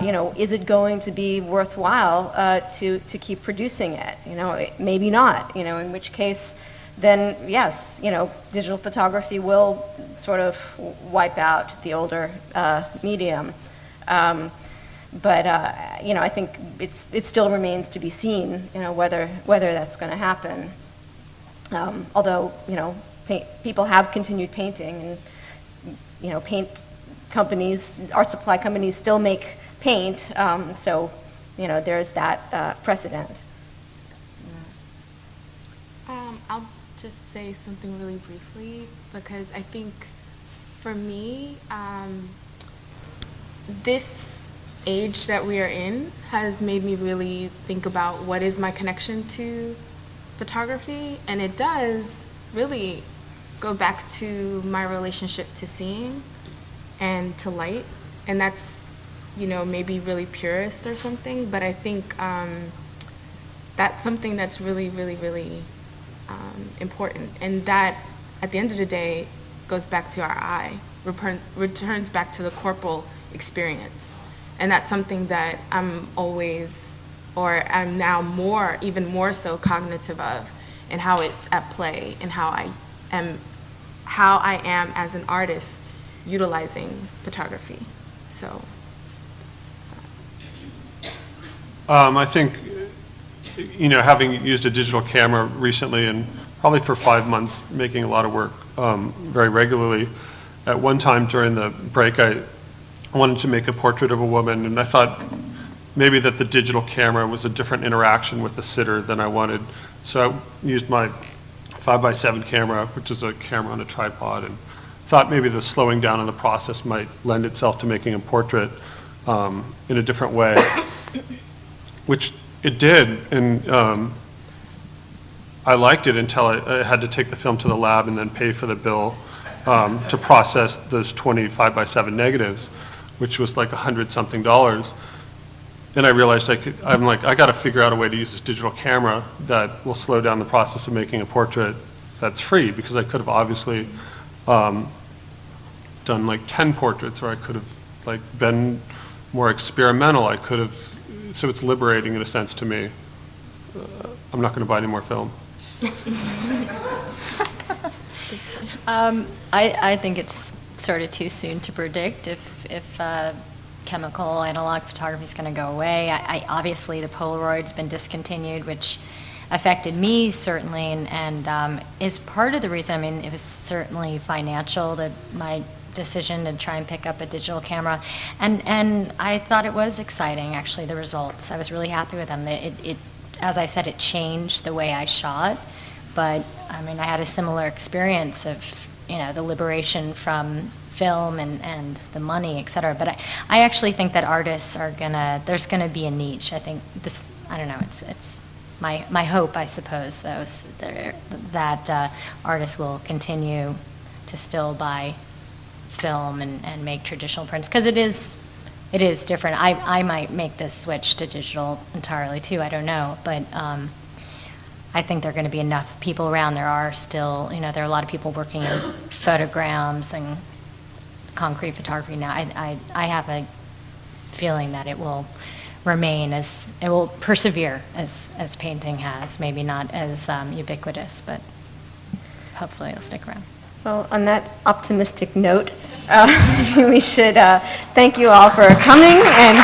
Speaker 3: you know, is it going to be worthwhile to keep producing it? You know, maybe not. You know, in which case, then yes, you know, digital photography will sort of wipe out the older medium. But you know, I think it still remains to be seen, you know, whether that's going to happen. Although, you know, people have continued painting, and you know, paint companies, art supply companies still make paint, so you know, there's that precedent.
Speaker 4: I'll just say something really briefly, because I think for me, this age that we are in has made me really think about what is my connection to photography, and it does really go back to my relationship to seeing and to light, and that's, you know, maybe really purist or something, but I think that's something that's really, really, really important, and that at the end of the day goes back to our eye, returns back to the corporal experience, and that's something that I'm always, or I'm now more, even more so cognitive of, and how it's at play, and how I am as an artist utilizing photography. So.
Speaker 1: I think, you know, having used a digital camera recently and probably for 5 months, making a lot of work very regularly, at one time during the break, I wanted to make a portrait of a woman, and I thought maybe that the digital camera was a different interaction with the sitter than I wanted. So I used my 5x7 camera, which is a camera on a tripod, and thought maybe the slowing down in the process might lend itself to making a portrait in a different way, which it did, and I liked it until I had to take the film to the lab and then pay for the bill to process those 20 5x7 negatives, which was like $100-something. And I realized I'm like, I got to figure out a way to use this digital camera that will slow down the process of making a portrait that's free, because I could have obviously done like 10 portraits, or I could have like been more experimental. I could have, so it's liberating in a sense to me. I'm not going to buy any more film.
Speaker 2: I think it's sort of too soon to predict if chemical analog photography is going to go away. I obviously the Polaroid's been discontinued, which affected me certainly, and is part of the reason. I mean, it was certainly financial to my decision to try and pick up a digital camera, and I thought it was exciting, actually, the results. I was really happy with them. It as I said, it changed the way I shot, but I mean, I had a similar experience of, you know, the liberation from film and the money, et cetera. But I actually think that artists are there's gonna be a niche. I think this, I don't know, it's my hope, I suppose, though, that artists will continue to still buy film and make traditional prints, because it is different. I might make this switch to digital entirely too, I don't know, but I think there are going to be enough people around. There are still, you know, there are a lot of people working in photograms and concrete photography now. I have a feeling that it will remain it will persevere as painting has, maybe not as ubiquitous, but hopefully it'll stick around.
Speaker 3: Well, on that optimistic note, we should thank you all for coming, and